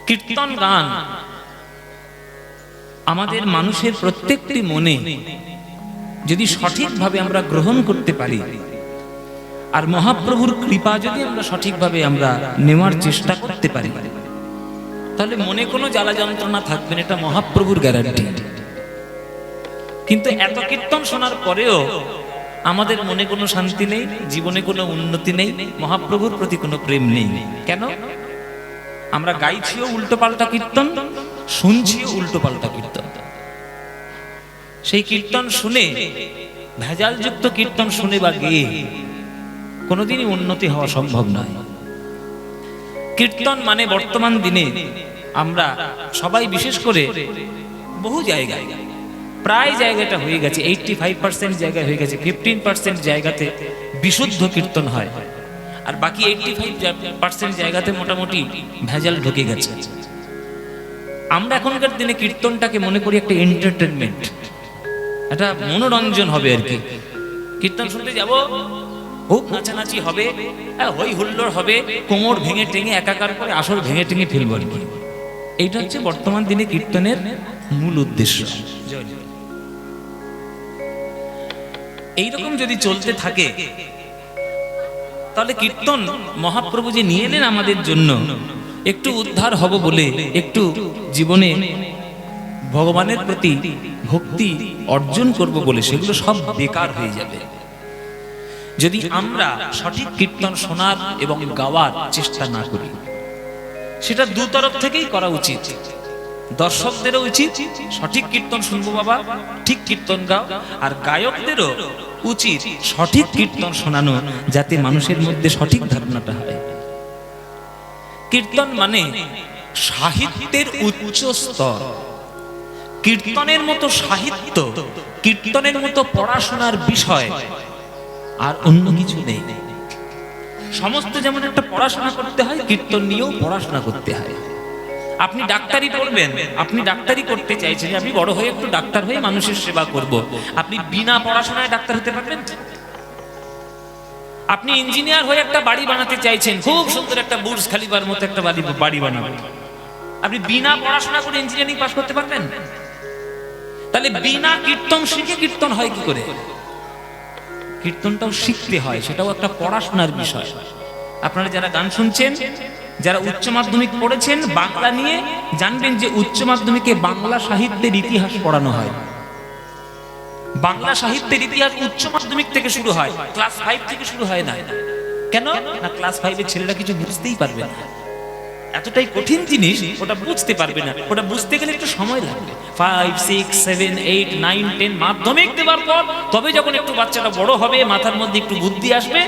কীর্তন গান আমাদের মানুষের প্রত্যেকটি মনে যদি সঠিকভাবে আমরা গ্রহণ করতে পারি, আর মহাপ্রভুর কৃপা যদি আমরা সঠিকভাবে আমরা নেওয়ার চেষ্টা করতে পারি, তাহলে মনে কোনো জ্বালা যন্ত্রণা থাকবে না, এটা মহাপ্রভুর গ্যারান্টি। কিন্তু এত কীর্তন শোনার পরেও আমাদের মনে কোনো শান্তি নেই, জীবনে কোনো উন্নতি নেই, মহাপ্রভুর প্রতি কোনো প্রেম নেই। কেন? আমরা গাইছিও উল্টো পাল্টা কীর্তন, শুনছিও উল্টো পাল্টা কীর্তন। সেই কীর্তন শুনে, ভেজালযুক্ত কীর্তন শুনে বা গেয়ে কোনোদিনই উন্নতি হওয়া সম্ভব নয়। কীর্তন মানে বর্তমান দিনে আমরা সবাই, বিশেষ করে বহু জায়গায়, প্রায় জায়গাটা হয়ে গেছে, 85% জায়গায় হয়ে গেছে, 15% জায়গাতে বিশুদ্ধ কীর্তন হয়, আর বাকি 85% জায়গাতে মোটামুটি ভেজাল ঢুকে গেছে। আমরা এখনকার দিনে কীর্তনটাকে মনে করি একটা এন্টারটেনমেন্ট, একটা মনোরঞ্জন হবে আর কি। কীর্তন শুনতে যাব, খুব নাচানাচি হবে, হই হুল্লোড় হবে, কোমর ভেঙে টেঙে একাকার করে আসর ভেঙে টেঙে ফেলব আর কি। এইটা হচ্ছে বর্তমান দিনে কীর্তনের মূল উদ্দেশ্য। এইরকম যদি চলতে থাকে, তাহলে কীর্তন মহাপ্রভু যে নিয়ে এলেন আমাদের জন্য, একটু উদ্ধার হব বলে, একটু জীবনে ভগবানের প্রতি ভক্তি অর্জন করব বলে, সেগুলো সব বেকার হয়ে যাবে যদি আমরা সঠিক কীর্তন শোনার এবং গাওয়ার চেষ্টা না করি। সেটা দু তরফ থেকেই করা উচিত। দর্শকদেরও উচিত সঠিক কীর্তন শুনবো বাবা, ঠিক কীর্তন গাও, আর গায়কদেরও উচিত সঠিক কীর্তন শোনানো, যাতে মানুষের মধ্যে সঠিক ধারণাটা হয়। কীর্তন মানে সাহিত্যের উচ্চ স্তর। কীর্তনের মতো সাহিত্য, কীর্তনের মতো পড়াশোনার বিষয় আর অন্য কিছু নেই। সমস্ত যেমন একটা পড়াশোনা করতে হয়, কীর্তন নিয়েও পড়াশোনা করতে হয়। আপনি ডাক্তারি পড়বেন, আপনি ডাক্তারি করতে চাইছেন, আমি বড় হয়ে একটু ডাক্তার হয়ে মানুষের সেবা করব, আপনি বিনা পড়াশোনায় ডাক্তার হতে পারবেন? আপনি ইঞ্জিনিয়ার হয়ে একটা বাড়ি বানাতে চাইছেন, খুব সুন্দর একটা বুর্জ খালিফার মতো একটা বাড়ি বানাবেন, আপনি বিনা পড়াশোনা করে ইঞ্জিনিয়ারিং পাস করতে পারবেন? তাহলে বিনা কীর্তন শিখে কীর্তন হয় কি করে? কীর্তনটাও শিখতে হয়, সেটাও একটা পড়াশোনার বিষয়। আপনারা যারা গান শুনছেন, যারা উচ্চ মাধ্যমিক পড়েছেন বাংলা নিয়ে, জানবেন যে উচ্চ মাধ্যমিকে বাংলা সাহিত্যের ইতিহাস পড়ানো হয়। বাংলা সাহিত্যের ইতিহাস উচ্চ মাধ্যমিক থেকে শুরু হয়, ক্লাস 5 থেকে শুরু হয় না। কেন না? ক্লাস 5-এর ছেলেরা কিছু বুঝতেই পারবে না, এতটাই কঠিন জিনিস, ওটা বুঝতে পারবে না। ওটা বুঝতে গেলে একটু সময় লাগবে। 5, 6, 7, 8, 9, 10 মাধ্যমিক দেওয়ার পর তবে যখন একটু বাচ্চাটা বড় হবে, মাথার মধ্যে একটু বুদ্ধি আসবে,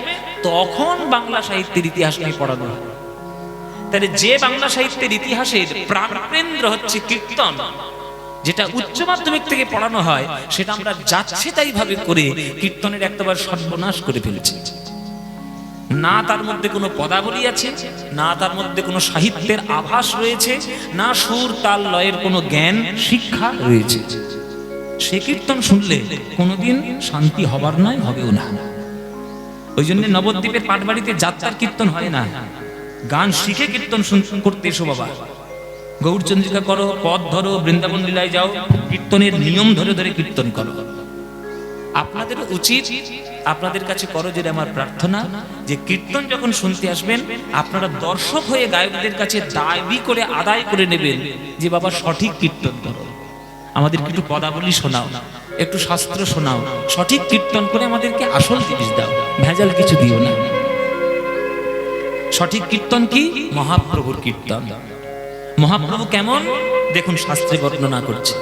তখন বাংলা সাহিত্যের ইতিহাস নিয়ে পড়ানো হয়। তাহলে যে বাংলা সাহিত্যের ইতিহাসের প্রাণকেন্দ্র হচ্ছে কীর্তন, যেটা উচ্চ মাধ্যমিক থেকে পড়ানো হয়, সেটা আমরা যাচ্ছে তাই ভাবে করে কীর্তনের একবার সর্বনাশ করে ফেলেছি। না তার মধ্যে কোনো পদাবলী আছে, না তার মধ্যে কোনো সাহিত্যের আভাস রয়েছে, না সুর তাল লয়ের কোনো জ্ঞান শিক্ষা রয়েছে। সে কীর্তন শুনলে কোনোদিন শান্তি হবার নয়, হবেও না। ওই জন্য নবদ্বীপের পাটবাড়িতে যাত্রার কীর্তন হয় না। গান শিখে কীর্তন করতে এসো বাবা, গৌরচন্দ্রিকা করো, পদ ধরো, বৃন্দাবন লীলায় যাও, কীর্তনের নিয়ম ধরে ধরে কীর্তন করো। আপনাদের উচিত, আপনাদের কাছে করো যে আমার প্রার্থনা, যে কীর্তন যখন শুনতে আসবেন, আপনারা দর্শক হয়ে গায়কদের কাছে দাবি করে আদায় করে নেবেন যে বাবা সঠিক কীর্তন করো, আমাদেরকে একটু পদাবলী শোনাও, একটু শাস্ত্র শোনাও, সঠিক কীর্তন করে আমাদেরকে আসল জিনিস দাও, ভেজাল কিছু দিও না। সঠিক কীর্তন কি? মহাপ্রভুর কীর্তন। মহাপ্রভু কেমন দেখুন, শাস্ত্রে বর্ণনা করছে।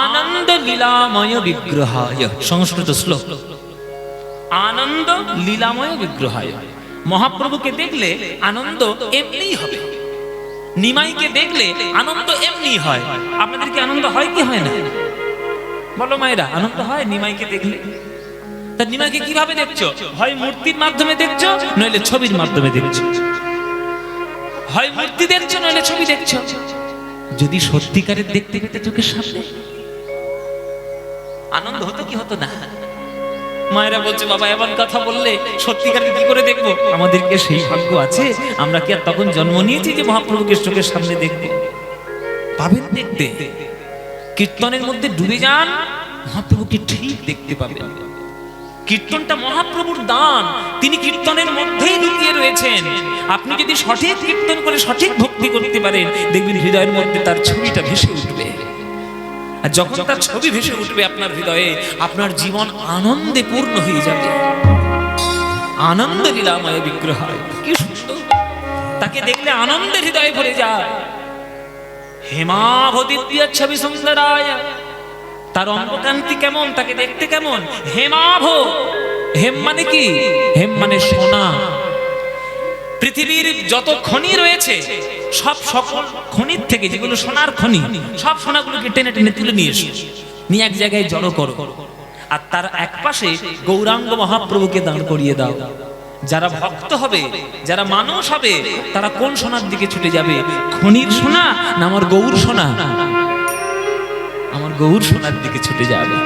আনন্দ লীলাময় বিগ্রহায়, সংস্কৃত শ্লোক, আনন্দ লীলাময় বিগ্রহায়। মহাপ্রভুকে দেখলে আনন্দ এমনিই হবে, নিমাইকে দেখলে আনন্দ এমনি হয়। আপনাদের কি আনন্দ হয় কি হয় না? বলো মায়েরা, আনন্দ হয় নিমাইকে দেখলে? তা নিমাইকে কিভাবে দেখছো? হয় মূর্তির মাধ্যমে দেখছো, নইলে ছবির মাধ্যমে দেখছো। হয় মূর্তি দেখছো, নইলে ছবি দেখছো। যদি সত্যিকারের দেখতে পেতে চোখের সামনে, আনন্দ হতো কি হতো না? মায়েরা বলছে বাবা এমন কথা বললে সত্যিকার কি করে দেখবো? আমাদেরকে সেই ভাগ্য আছে? আমরা কি আর তখন জন্ম নিয়েছি যে মহাপ্রভুকে চোখের সামনে দেখবো? পাবেন দেখতে, কীর্তনের মধ্যে ডুবে যান, মহাপ্রভুকে ঠিক দেখতে পাবেন। কীর্তনটা মহাপ্রভুর দান, তিনি কীর্তনের মধ্যেই লুকিয়ে রয়েছেন। আপনি যদি সঠিক কীর্তন করে সঠিক ভক্তি করতে পারেন, দেখবেন হৃদয়ের মধ্যে তার ছবিটা ভেসে উঠবে। আর যখন তার ছবি ভেসে উঠবে আপনার হৃদয়ে, আপনার জীবন আনন্দে পূর্ণ হয়ে যাবে। আনন্দ লীলাময় বিগ্রহ, কি সুন্দর! তাকে দেখলে আনন্দের হৃদয়ে ভরে যায়। হেমাভ দিব্য ছবি সুন্দরায়, তার অঙ্গকান্তি কেমন, তাকে দেখতে কেমন? হেমাভ, হেম মানে কি? হেম মানে সোনা। পৃথিবীর যত খনি রয়েছে সব সকল খনির থেকে যেগুলো সোনার খনি, সব সোনাগুলোকে টেনে টেনে তুলে নিয়ে এসো, নিয়ে এক জায়গায় জড়ো করো, আর তার এক পাশে গৌরাঙ্গ মহাপ্রভুকে দাঁড় করিয়ে দাও। যারা ভক্ত হবে, যারা মানুষ হবে, তারা কোন সোনার দিকে ছুটে যাবে? খনির সোনা না আমার গৌর সোনা? আমার গৌর সোনার দিকে ছুটে যাবে।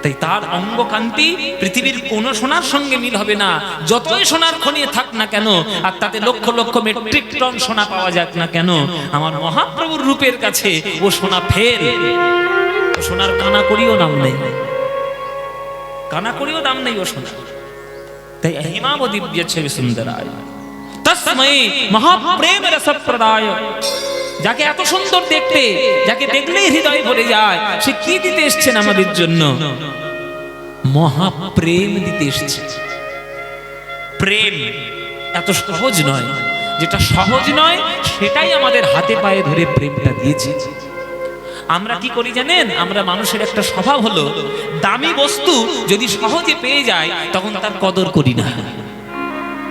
তাই তার অঙ্গকান্তি পৃথিবীর কোন সোনার সঙ্গে মিল হবে না। যতই সোনার খনি থাক না কেন, আর তাতে লক্ষ লক্ষ মেট্রিক টন সোনা পাওয়া যাক না কেন, আমার মহাপ্রভুর রূপের কাছে ও সোনা ফেল। সোনার কানা করিও নাম নেই, কানা করিও দাম নেই ও সোনা। তাই হেমাভ দিব্য ছবি সুন্দরায় তস্মৈ মহাপ্রেম রসপ্রদায়। যাকে এত সুন্দর দেখতে, যাকে দেখলেই হৃদয় ভরে যায়, সে কি দিতে এসেছেন আমাদের জন্য? মহাপ্রেম দিতে এসেছে। প্রেম এত সহজ নয়, যেটা সহজ নয় সেটাই আমাদের হাতে পায়ে ধরে প্রেমটা দিয়েছে। আমরা কি করি জানেন? আমরা মানুষের একটা স্বভাব হলো, দামি বস্তু যদি সহজে পেয়ে যায় তখন তার কদর করি না,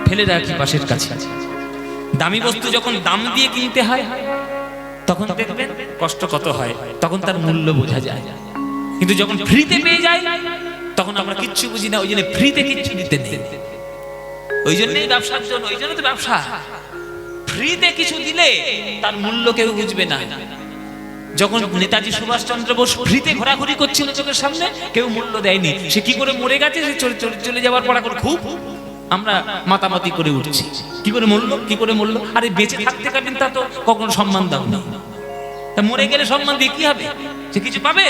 ফেলে রাখি পাশের কাছে। দামি বস্তু যখন দাম দিয়ে কিনতে হয় তখন দেখবেন কষ্ট কত হয়, তখন তার মূল্য বোঝা যায়। কিন্তু যখন ফ্রিতে পেয়ে যায় তখন আমরা কিচ্ছু বুঝি না, ওই জন্য ফ্রিতে কিচ্ছু দিতে নেই। ওই জন্যই ব্যবসার জন্য, ওই জন্য তো ব্যবসা। ফ্রিতে কিছু দিলে তার মূল্য কেউ বুঝবে না। যখন নেতাজি সুভাষচন্দ্র বোস ফ্রিতে ঘোরাঘুরি করছিল চোখের সামনে, কেউ মূল্য দেয়নি। সে কি করে মরে গেছে, সে চলে যাওয়ার পর এখন খুব আমরা মাতামাতি করে উঠছি, কি করে মূল্য, কি করে মূল্য। আরে বেঁচে থাকতে কালীন তা তো কখনো সম্মান দাও না, তা মরে গেলে সম্মান দিয়ে কি হবে? সে কিছু পাবে?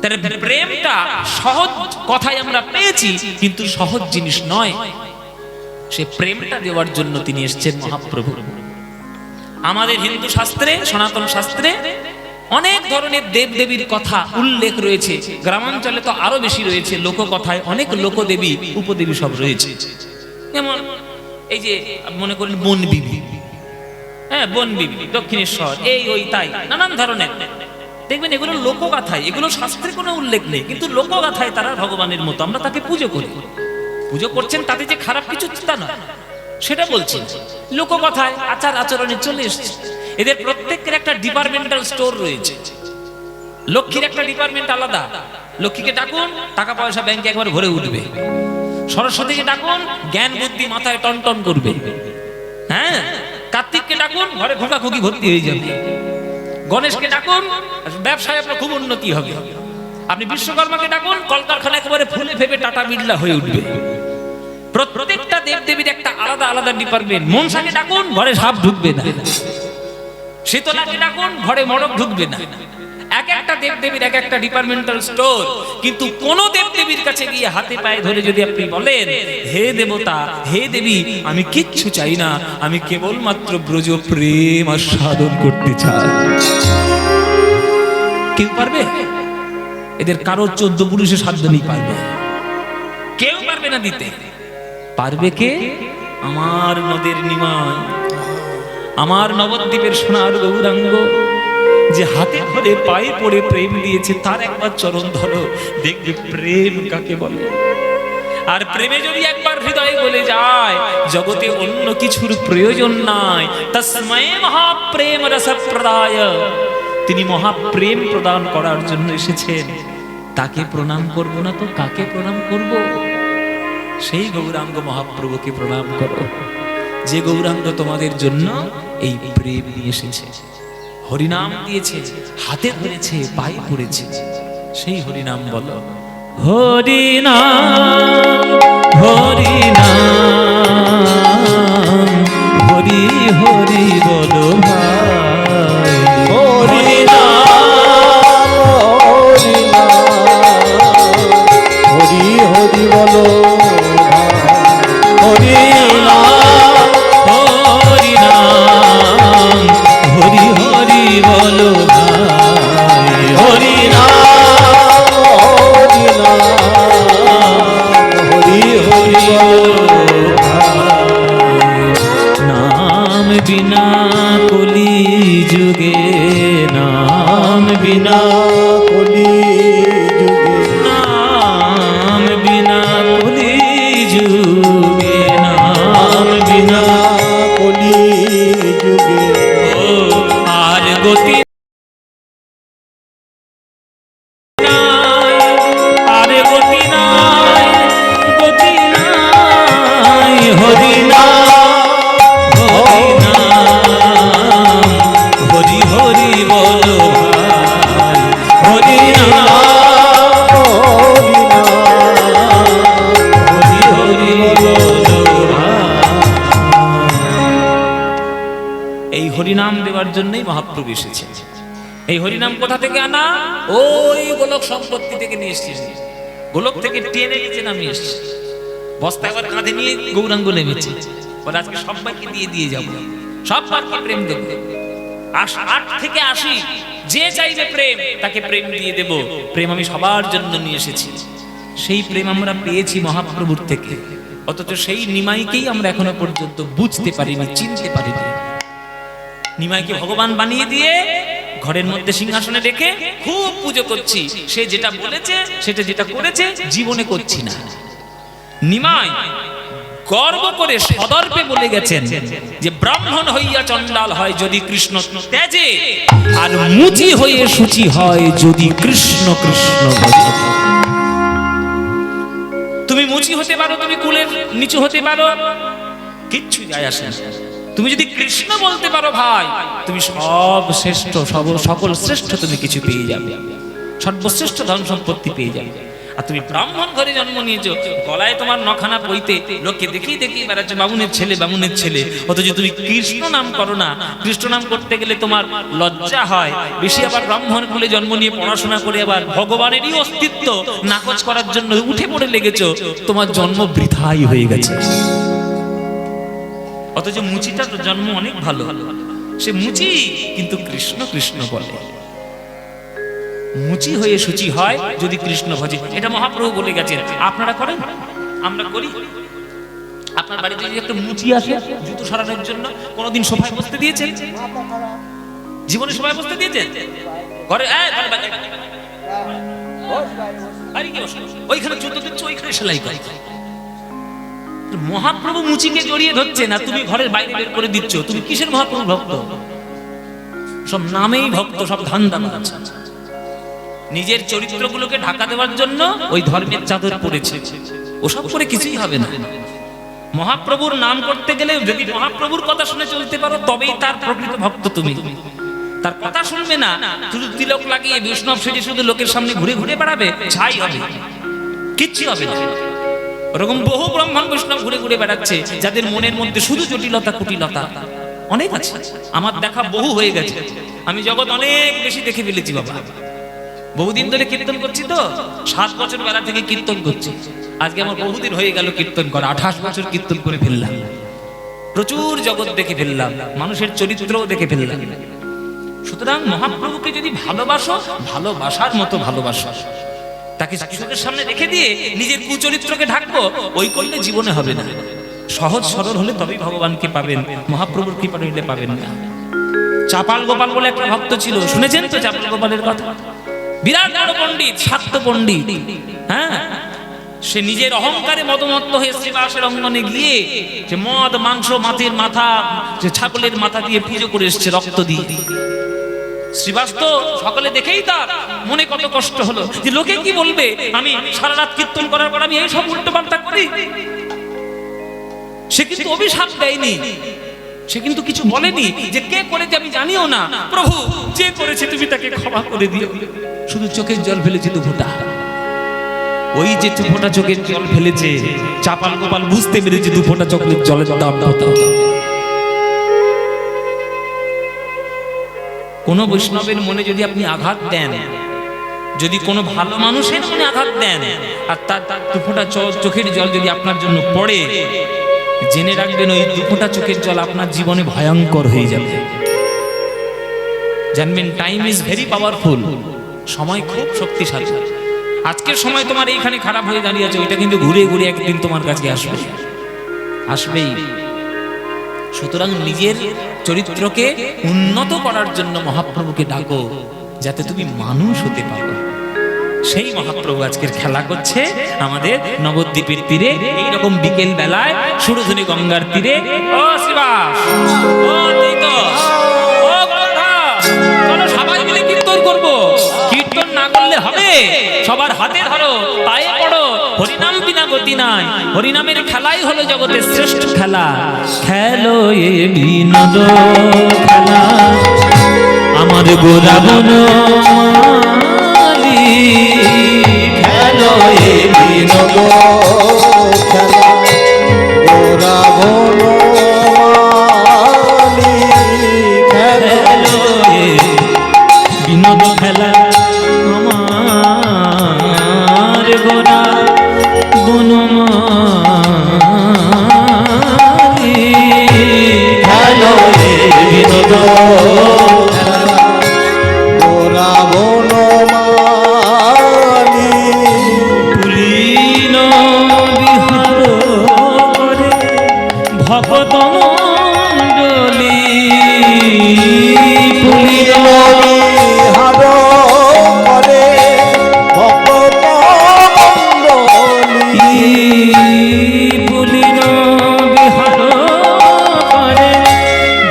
তার প্রেমটা সহজ কথায় আমরা পেয়েছি, কিন্তু সহজ জিনিস নয়। সে প্রেমটা দেওয়ার জন্য তিনি এসেছেন মহাপ্রভু। আমাদের হিন্দু শাস্ত্রে, সনাতন শাস্ত্রে অনেক ধরনের দেবদেবীর কথা উল্লেখ রয়েছে। গ্রামাঞ্চলে তো আরো বেশি রয়েছে। লোককথায় অনেক লোকদেবী উপদেবী সব রয়েছে। যেমন এই যে মনে করেন বনবিবি, হ্যাঁ বনবিবি, দক্ষিণেশ্বর, এই ওই তাই নানান ধরনের দেখবেন। এগুলো লোকগাথায়, এগুলো শাস্ত্রে কোনো উল্লেখ নেই, কিন্তু লোকগাথায় তারা ভগবানের মতো, আমরা তাকে পুজো করি। পুজো করছেন তাতে যে খারাপ কিছু তা না, সেটা বলছি। লোককথায় আচার আচরণে চলে এসেছে। এদের প্রত্যেকের একটা ডিপার্টমেন্টাল স্টোর রয়েছে। লক্ষ্মীর একটা ডিপার্টমেন্ট আলাদা, লক্ষ্মীকে ডাকুন টাকা পয়সা ব্যাংকে একবার ভরে উঠবে। সরস্বতীকে ডাকুন জ্ঞান বুদ্ধি মাথায় টনটন করবে। হ্যাঁ, কার্তিককে ডাকুন ঘরে খোঁকাখুকি ভর্তি হয়ে যাবে। গণেশকে ডাকুন ব্যবসায় আপনার খুব উন্নতি হবে। আপনি বিশ্বকর্মাকে ডাকুন কলকারখানা একেবারে ফুলে ফেপে টাটা বিড়লা হয়ে উঠবে। প্রত্যেকটা দেবদেবীর একটা আলাদা আলাদা ডিপার্টমেন্ট। মনসাকে ডাকুন ঘরে সাপ ঢুকবে না, শীতলাকে ডাকুন ঘরে মড়ক ঢুকবে না। এক একটা দেবদেবীর এক একটা ডিপার্টমেন্টাল স্টোর। কিন্তু কোন দেবদেবীর কাছে গিয়ে হাতে পায়ে ধরে যদি আপনি বলেন, হে দেবতা, হে দেবী, আমি কিচ্ছু চাই না, আমি কেবলমাত্র ব্রজ প্রেম আস্বাদন করতে চাই, কেউ পারবে? এদের কারোর 14 পুরুষের সাধ্য নেই, পারবে? কেউ পারবে না দিতে। পারবে কে? আমার নদের নিমাই, আমার নবদ্বীপের সোনার গৌরাঙ্গ, যে হাতে ধরে পায়ে পড়ে প্রেম দিয়েছে, তার একবার চরণ ধরো, দেখবে প্রেম কাকে বলে। আর প্রেমে যদি একবার হৃদয়ে গলে যায়, জগতে অন্য কিছুর প্রয়োজন নাই। তস্মৈ মহাপ্রেম রসপ্রদায়। তিনি মহাপ্রেম প্রদান করার জন্য এসেছেন। তাকে প্রণাম করব না তো কাকে প্রণাম করব? সেই গৌরাঙ্গ মহাপ্রভুকে প্রণাম করো, যে গৌরাঙ্গ তোমাদের জন্য এই প্রেম নিয়ে এসেছে, হরিনাম দিয়েছে, হাতে ধরেছে, পায়ে পড়েছে। সেই হরিনাম বলো। হরিনাম হরিনাম হরি হরি বলো ভাই, হরিনাম হরিনাম হরি হরি বলো হরিনাম হরিনাম হরি হরি বলো ভাই, হরিনাম হরিনাম হরি হরি বলো নাম বিনা কলি যুগে, নাম বিনা কলি যুগে নাম বিনা কলি যুগে, নাম বিনা কলি যুগে আর গতি নাই, আর গতি নাই, গতি নাই, হরিনাম হরিনাম হরি হরি বলো ভাই, হরিনাম হরি হরি বলো ভাই। এই হরিনাম দেওয়ার জন্যই মহাপ্রভু এসেছে। এই হরিনাম কোথা থেকে আনা? ওই গোলক সম্পত্তি থেকে নিয়ে এসেছে। গোলক থেকে টেনে নিচে নামিয়ে এসেছে, বস্তা একবার কাঁধে নিয়ে গৌরাঙ্গ নেমেছে, বলে আজকে সবাইকে দিয়ে দিয়ে যাবো, সবাইকে প্রেম দেবো। 8 থেকে 80 যে চাইবে প্রেম তাকে প্রেম দিয়ে দেব। প্রেম আমি সবার জন্য নিয়ে এসেছি। সেই প্রেম আমরা পেয়েছি মহাপ্রভুর থেকে, অথচ সেই নিমাইকেই আমরা এখনো পর্যন্ত বুঝতে পারিনি, চিনতে পারিনি। নিমাইকে ভগবান বানিয়ে দিয়ে ঘরের মধ্যে সিংহাসনে রেখে খুব পুজো করছি, সে যেটা বলেছে সেটা যেটা করেছে জীবনে করছি না। নিমাই গর্ব করে সদর্পে বলে গেছেন যে ব্রাহ্মণ হইয়া চণ্ডাল হয় যদি কৃষ্ণ ত্যাজে, আর মুচি হয়ে সূচি হয় যদি কৃষ্ণ কৃষ্ণ ভজে। তুমি মুচি হতে পারো, তুমি কুলের নিচু হতে পারো, কিচ্ছু যায় আসে না। তুমি যদি কৃষ্ণ বলতে পারো ভাই, তুমি সব শ্রেষ্ঠ, সকল শ্রেষ্ঠ তুমি কিছু পেয়ে যাবে, সর্বশ্রেষ্ঠ ধন সম্পত্তি পেয়ে যাবে। আর তুমি ব্রাহ্মণ ঘরে জন্ম নিয়েছো, গলায় তোমার নখানা পইতে লোককে দেখিয়ে দেখিয়ে বেড়াচ্ছ বামুনের ছেলে বামুনের ছেলে, অথচ তুমি কৃষ্ণ নাম করো না। কৃষ্ণ নাম করতে গেলে তোমার লজ্জা হয় বেশি। আবার ব্রাহ্মণ কুলে জন্ম নিয়ে পড়াশোনা করে আবার ভগবানেরই অস্তিত্ব নাকচ করার জন্য উঠে পড়ে লেগেছো, তোমার জন্ম বৃথাই হয়ে গেছে। অথচ মুচিটার জন্ম অনেক ভালো, সে মুচি কিন্তু কৃষ্ণ কৃষ্ণ বলে। মুচি হয়ে সূচি হয় যদি কৃষ্ণ ভজে, এটা মহাপ্রভু বলে গেছেন। আপনারা করেন, আমরা করি। আপনার বাড়িতে যদি একটা মুচি আসে জুতো সরানোর জন্য, কোনোদিন সোফায় বসতে দিয়েছেন? জীবনে সোফায় বসতে দিয়েছেন? ঘরে ওইখানে জুতো দিচ্ছ, ওইখানে সেলাই করে। মহাপ্রভু মুচিকে জড়িয়ে ধরছে না, তুমি ঘরের বাইরে বের করে দিচ্ছ। তুমি কিসের মহাপ্রভু ভক্ত? সব নামেই ভক্ত, সব ধান্দা আছে। নিজের চরিত্রগুলোকে ঢাকা দেওয়ার জন্য ওই ধর্মের চাদর পড়েছে, ওসব করে কিছুই হবে না। মহাপ্রভুর নাম করতে গেলে যদি মহাপ্রভুর কথা শুনে চলতে পারো, তবেই তার প্রকৃত ভক্ত তুমি। তার কথা শুনবে না, শুধু তিলক লাগিয়ে বৈষ্ণব সেজে শুধু লোকের সামনে ঘুরে ঘুরে বেড়াবে, ছাই হবে, কিচ্ছু হবে না। ওরকম বহু ব্রাহ্মণ বৈষ্ণব ঘুরে ঘুরে বেড়াচ্ছে, যাদের মনের মধ্যে শুধু জটিলতা কুটিলতা অনেক আছে। আমার দেখা বহু হয়ে গেছে, আমি জগৎ অনেক বেশি দেখে ফেলেছি বাবা। বহুদিন ধরে কীর্তন করছি তো, 7 বছর বেলা থেকে কীর্তন করছি। আজকে আমার বহুদিন হয়ে গেল কীর্তন করা, 28 বছর কীর্তন করে ফেললাম। প্রচুর জগৎ দেখে ফেললাম, মানুষের চরিত্রও দেখে ফেললাম। সুতরাং মহাপ্রভুকে যদি ভালোবাসো, ভালোবাসার মতো ভালোবাসো, তাকে চোখের সামনে রেখে দিয়ে নিজের কুচরিত্রকে ঢাকবো, ওই করলে জীবনে হবে না। সহজ সরল হলে তবেই ভগবানকে পাবেন, মহাপ্রভুর কৃপা নিলে পাবেন না। চাপাল গোপাল বলে একটা ভক্ত ছিল, শুনেছেন তো চাপাল গোপালের কথা? বিরাট বড় পণ্ডিত, শাক্ত পণ্ডিত। হ্যাঁ, সে নিজের অহংকারে মদমত্ত হয়ে শ্রীবাসের অঙ্গনে গিয়ে সে মদ মাংস মাছের মাথা, যে ছাগলের মাথা দিয়ে পুজো করে এসছে রক্ত দিয়ে। শ্রীবাস তো সকালে দেখেই তার মনে কত কষ্ট হলো, যে লোকে কি বলবে, আমি সারা রাত কীর্তন করার পর আমি এই সব উল্টো পাল্টা করি। সে কিন্তু অভিশাপ দেয়নি, সে কিন্তু কিছু বলেনি যে কে করেছে আমি জানিও না, প্রভু যে করেছে তুমি তাকে ক্ষমা করে দিও। শুধু চোখের জল ফেলেছে দু ফোঁটা। ওই যে দু ফোঁটা চোখের জল ফেলেছে, চাপাল গোপাল বুঝতে পেরেছে দু ফোঁটা চোখের জলের দাম কত। কোন বৈষ্ণবের মনে যদি আপনি আঘাত দেন, যদি কোনো ভালো মানুষের মনে আঘাত দেন, আর তার দু ফোঁটা চোখের জল যদি আপনার জন্য পড়ে, জেনে রাখবেন ওই দু ফোঁটা চোখের জল আপনার জীবনে ভয়ঙ্কর হয়ে যাবে। জানবেন টাইম ইজ ভেরি পাওয়ারফুল, সময় খুব শক্তিশালী। আজকের সময় তোমার এইখানে খারাপ হয়ে দাঁড়িয়ে আছে, ওইটা কিন্তু ঘুরে ঘুরে একদিন তোমার কাছে আসবে, আসবেই। সুতরাং নিজের চরিত্রকে উন্নত করার জন্য মহাপ্রভুকে ডাকো, যাতে তুমি মানুষ হতে পারো। সেই মহাপ্রভু আজকের খেলা করছে আমাদের নবদ্বীপের তীরে, এইরকম বিকেল বেলায় সুরধুনী গঙ্গার তীরে। ও শিবাস, ও অদ্বৈত, ও গঙ্গা, চলো সবাই মিলে কীর্তন করবো। কীর্তন না করলে হবে? সবার হাতে ধরো, পায়ে পড়ো, হরিনাম বিনা গতি নাই। হরিনামের খেলাই হলো জগতের শ্রেষ্ঠ খেলা। খেলো এ বিনোদ খেলা আমার গোরা বনমালী, খেলো এ বিনোদ খেলা গোরা বনমালী, খেলো এ বিনোদ খেলা আমার গোরা বনমালী, খেলো এ বিনোদ খেলা গোরা বনমালী, পুলিন বিহার করে ভগত মণ্ডলী, পুলিন বিহার করে ভক্ত মণ্ডলী, পুলিন বিহার করে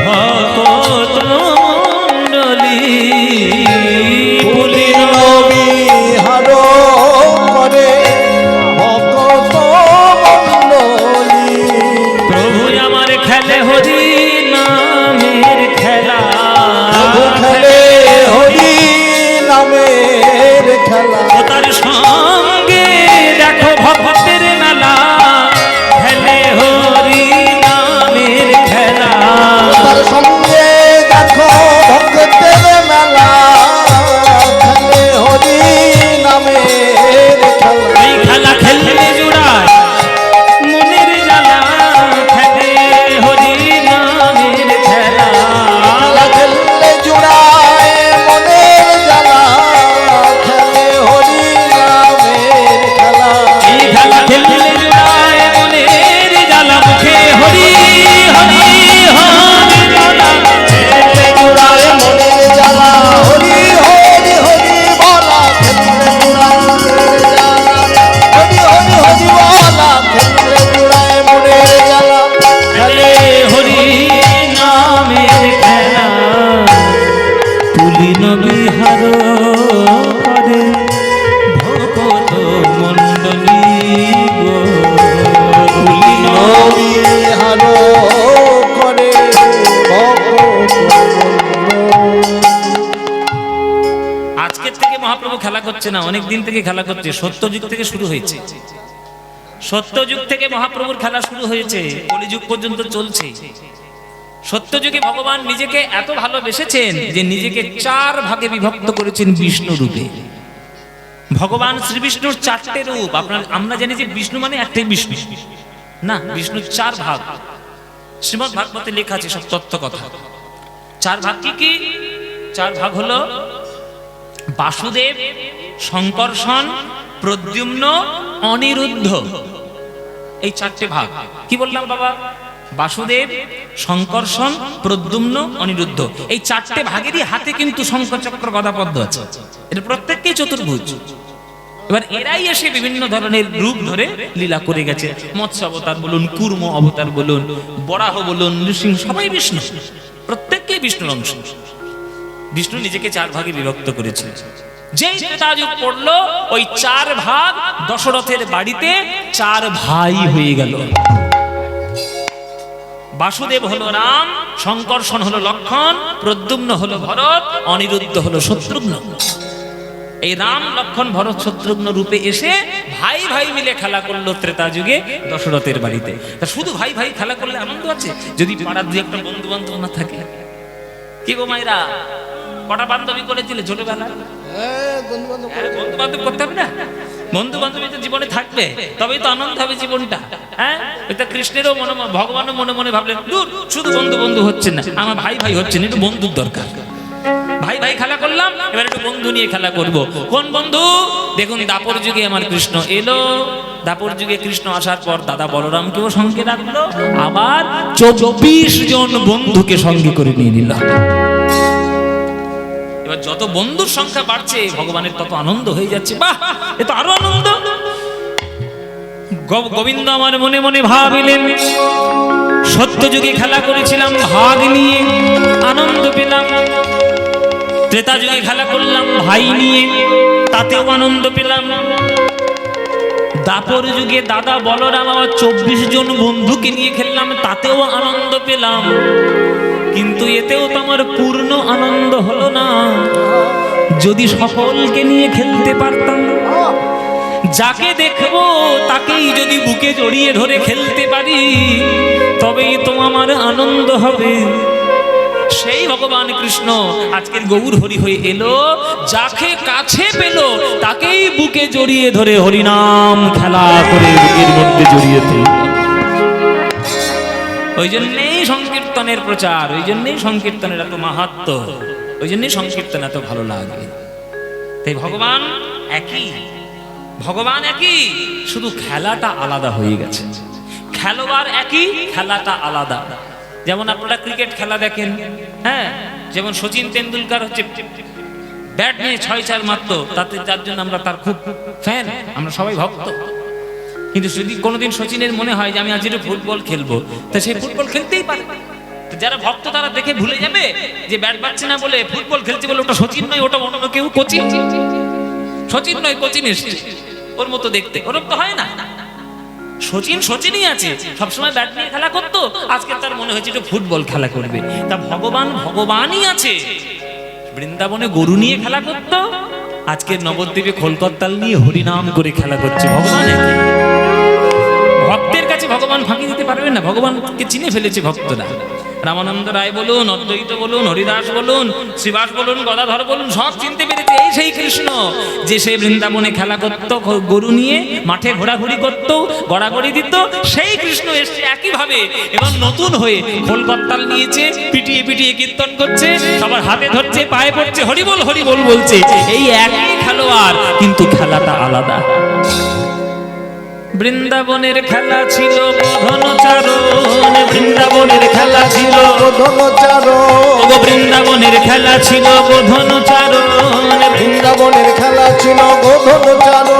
ভগত মণ্ডলী, পুলিন বিহার করে ভক্ত মণ্ডলী, প্রভু আমার খেলে হরি নামের খেলা, প্রভু খেলে হরি নামের খেলা, ও তার সঙ্গে দেখো ভক্তের মেলা, খেলে হরি নামের খেলা, তার সঙ্গে দেখো ভক্তের মেলা, খেলে হরি নামের খেলা, এই খেলা খেললে জুড়ায় মনের জ্বালা, খেলে হরি নামের খেলা, খেলা খেললে জুড়ায় মনের জ্বালা, খেলে হরি নামের খেলা, এই খেলা খেললে জুড়ায় মনের জ্বালা, মুখে হরি হরি হরি বলা, খেললে জুড়ায় মনের জ্বালা, হরি হরি হরি বলা, খেললে জুড়ায় মনের জ্বালা, হরি হরি হরি বলা, খেললে জুড়ায় মনের জ্বালা, খেলে হরি নামের খেলা, পুলিন বিহার করে ভগত মণ্ডলী গো, পুলিন বিহার করে ভক্ত মণ্ডলী। আজকের থেকে মহাপ্রভু খেলা করছে না, অনেক দিন থেকে খেলা করছে। সত্যযুগ থেকে শুরু হয়েছে, সত্যযুগ থেকে মহাপ্রভুর খেলা শুরু হয়েছে, কলিযুগ পর্যন্ত চলছে। সত্যযুগে ভগবান নিজেকে এত ভালোবেসেছেন যে নিজেকে চার ভাগে বিভক্ত করেছেন বিষ্ণু রূপে। ভগবান শ্রী বিষ্ণুর চারটে রূপ। আমরা জানি যে বিষ্ণু মানে একটাই বিষ্ণু, না, বিষ্ণু চার ভাগ। শ্রীমদ্ ভাগবতে লেখা আছে সব তত্ত্ব কথা। চার ভাগ কি কি? চার ভাগ হলো বাসুদেব, শঙ্কর্ষণ, প্রদ্যুম্ন, অনিরুদ্ধ। এই চারটে ভাগ। কি বললাম বাবা? বাসুদেব, শঙ্কর্ষণ, প্রদ্যুম্ন, অনিরুদ্ধ। এই চারটে ভাগেরই হাতে কিন্তু শঙ্খ চক্র গদা পদ্ম আছে। এটা প্রত্যেককেই চতুর্ভুজ। এবার এরাই এসে বিভিন্ন ধরনের রূপ ধরে লীলা করে গেছে। মৎস্য অবতার বলুন, কুর্ম অবতার বলুন, বরাহ বলুন, নৃসিংহ, সবাই বিষ্ণু, প্রত্যেককেই বিষ্ণুর অংশ। বিষ্ণু নিজেকে চার ভাগে বিভক্ত করেছে। যেই ত্রেতাযুগ পড়লো, ওই চার ভাগ দশরথের বাড়িতে চার ভাই হয়ে গেল। বাসুদেব হলো রাম, শঙ্কর্ষণ হলো লক্ষণ, প্রদ্যুম্ন হলো ভরত, অনিরুদ্ধ হলো শত্রুঘ্ন। এই রাম লক্ষণ ভরত শত্রুঘ্ন রূপে এসে ভাই ভাই মিলে খেলা করলো ত্রেতা যুগে দশরথের বাড়িতে। তা শুধু ভাই ভাই খেলা করলে আনন্দ আছে যদি পাড়ার দুই একটা বন্ধু বান্ধব না থাকে? কি গো মায়েরা, কটা বান্ধবী করেছিলে ছোটবেলা? বন্ধু বান্ধব করতে হবে না? বন্ধু বান্ধবী তো জীবনে থাকবে, তবেই তো আনন্দ হবে জীবনটা। হ্যাঁ, এটা কৃষ্ণেরও মনে, ভগবানও মনে মনে ভাবলেন, দূর শুধু বন্ধু বন্ধু হচ্ছে না, আমার ভাই ভাই হচ্ছে না, একটু বন্ধুর দরকার। ভাই ভাই খেলা করলাম, এবার একটু বন্ধু নিয়ে খেলা করব। কোন বন্ধু? দেখুন দাপর যুগে আমার কৃষ্ণ এলো, দাপর যুগে কৃষ্ণ আসার পর দাদা বলরামকেও সঙ্গে রাখলো, আবার 24 জন বন্ধুকে সঙ্গে করে নিয়ে নিল। এবার যত বন্ধুর সংখ্যা বাড়ছে ভগবানের তত আনন্দ হয়ে যাচ্ছে। বাহ, এ তো আরো আনন্দ। গোবিন্দ আমার মনে মনে ভাবিলেন, সত্য যুগে খেলা করেছিলাম ভাগ নিয়ে, আনন্দ পেলাম। ত্রেতা যুগে খেলা করলাম ভাই নিয়ে, তাতেও আনন্দ পেলাম। দাপর যুগে দাদা বলরাম আমার 24 জন বন্ধুকে নিয়ে খেললাম, তাতেও আনন্দ পেলাম। কিন্তু এতেও তো আমার পূর্ণ আনন্দ হলো না। যদি সকলকে নিয়ে খেলতে পারতাম, যাকে দেখবো তাকেই যদি বুকে জড়িয়ে ধরে খেলতে পারি, তবেই তো আমার আনন্দ হবে। সেই ভগবান কৃষ্ণ আজকের গৌর হরি হয়ে এলো, যাকে কাছে পেল তাকেই বুকে জড়িয়ে ধরে হরিনাম খেলা করে বুকের মধ্যে জড়িয়ে ফেলল। ওই জন্যেই সংকীর্তনের প্রচার, ওই জন্যেই সংকীর্তনের এত মাহাত্ম্য, ওই জন্যই সংকীর্তন এত ভালো লাগে। তাই ভগবান একই, ভগবান একই, শুধু খেলাটা আলাদা হয়ে গেছে। খেলোয়াড় একই, খেলাটা আলাদা। যেমন আপনারা ক্রিকেট খেলা দেখেন, হ্যাঁ, যেমন সচিন তেন্ডুলকার হচ্ছে ব্যাট নিয়ে 6-4 মারত, তাতে যার জন্য আমরা তার খুব ফ্যান, আমরা সবাই ভক্ত। কিন্তু যদি কোনোদিন সচিনের মনে হয় যে আমি আজ একটু ফুটবল খেলবো, তা সে ফুটবল খেলতেই পারে। যারা ভক্ত তারা দেখে ভুলে যাবে যে ব্যাট বাজছে না বলে, ফুটবল খেলছে বলে ওটা সচিন নয়, ওটা অন্য কেউ, কোচিন। সচিন নয়, কোচিন এসছে ওর মতো দেখতে, ওরকম তো হয় না। সচিন সচিনই আছে, সবসময় ব্যাট নিয়ে খেলা করতো, আজকে তার মনে হয়েছে একটু ফুটবল খেলা করবে। তা ভগবান ভগবানই আছে। বৃন্দাবনে গরু নিয়ে খেলা করতো, আজকে নবদ্বীপে খোলকত্তাল নিয়ে হরিনাম করে খেলা করছে। ভগবান একই। ভক্তের কাছে ভগবান ফাঁকি দিতে পারবে না, ভগবানকে চিনে ফেলেছে ভক্তরা। রামানন্দ রায় বলুন, অদ্বৈত বলুন, হরিদাস বলুন, শ্রীবাস বলুন, গদাধর বলুন, সব চিনতে পেরেছে এই সেই কৃষ্ণ যে সে বৃন্দাবনে খেলা করত, গরু নিয়ে মাঠে ঘোরাঘুরি করত, গড়াগড়ি দিত। সেই কৃষ্ণ এসছে একইভাবে, এবং নতুন হয়ে খোলকত্তাল নিয়েছে, পিটিয়ে পিটিয়ে কীর্তন করছে, সবার হাতে ধরছে, পায়ে পড়ছে, হরিবল হরিবল বলছে। এই একই খেলোয়াড়, কিন্তু খেলাটা আলাদা। বৃন্দাবনের খেলা ছিল বোধনচারণ, বৃন্দাবনের খেলা ছিল বোধনচারণ, বৃন্দাবনের খেলা ছিল বোধনচারণ, বৃন্দাবনের খেলা ছিল বোধনচারণ,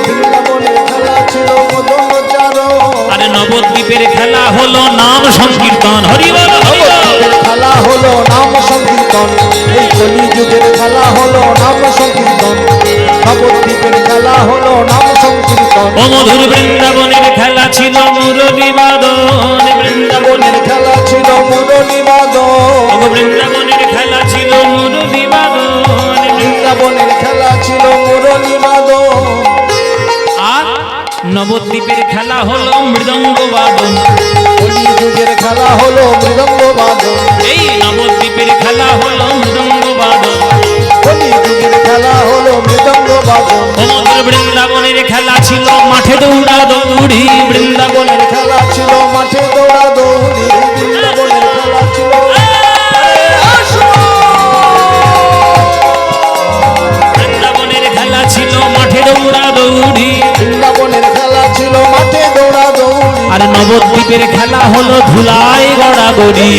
বৃন্দাবনের খেলা ছিল বোধনচারণ। আর নবদ্বীপের খেলা হলো নাম সংকীর্তন। হরিবল নবদ্বীপের খেলা হলো নাম সংকীর্তন, এই কলিযুগের খেলা হলো নাম সংকীর্তন। নবদ্বীপের খেলা হলো নাম সংকীর্তন। ও মধুর বৃন্দাবনের খেলা ছিল মুরলী বাদন, বৃন্দাবনের খেলা ছিল মুরলী বাদন, বৃন্দাবনের খেলা ছিল মুরলী বাদন, বৃন্দাবনের খেলা ছিল মুরলী বাদন। আর নবদ্বীপের খেলা হলো মৃদঙ্গ বাদন। কলিযুগের খেলা হলো মৃদঙ্গ বাদন, এই নবদ্বীপের খেলা হলো মৃদঙ্গ বাদন। কলিযুগের খেলা হলো মৃদঙ্গ বাদন। সমুদ্র বৃন্দাবনের খেলা ছিল মাঠে দৌড়া দৌড়ি, বৃন্দাবনের খেলা ছিল মাঠে দৌড়া দৌড়ি, বৃন্দাবনের খেলা ছিল বৃন্দাবনের খেলা ছিল মাঠে দৌড়া দৌড়ি, বৃন্দাবনের খেলা ছিল মাঠে দৌড়া দৌড়ি। আর নবদ্বীপের খেলা হলো ধুলায় গড়াগড়ি।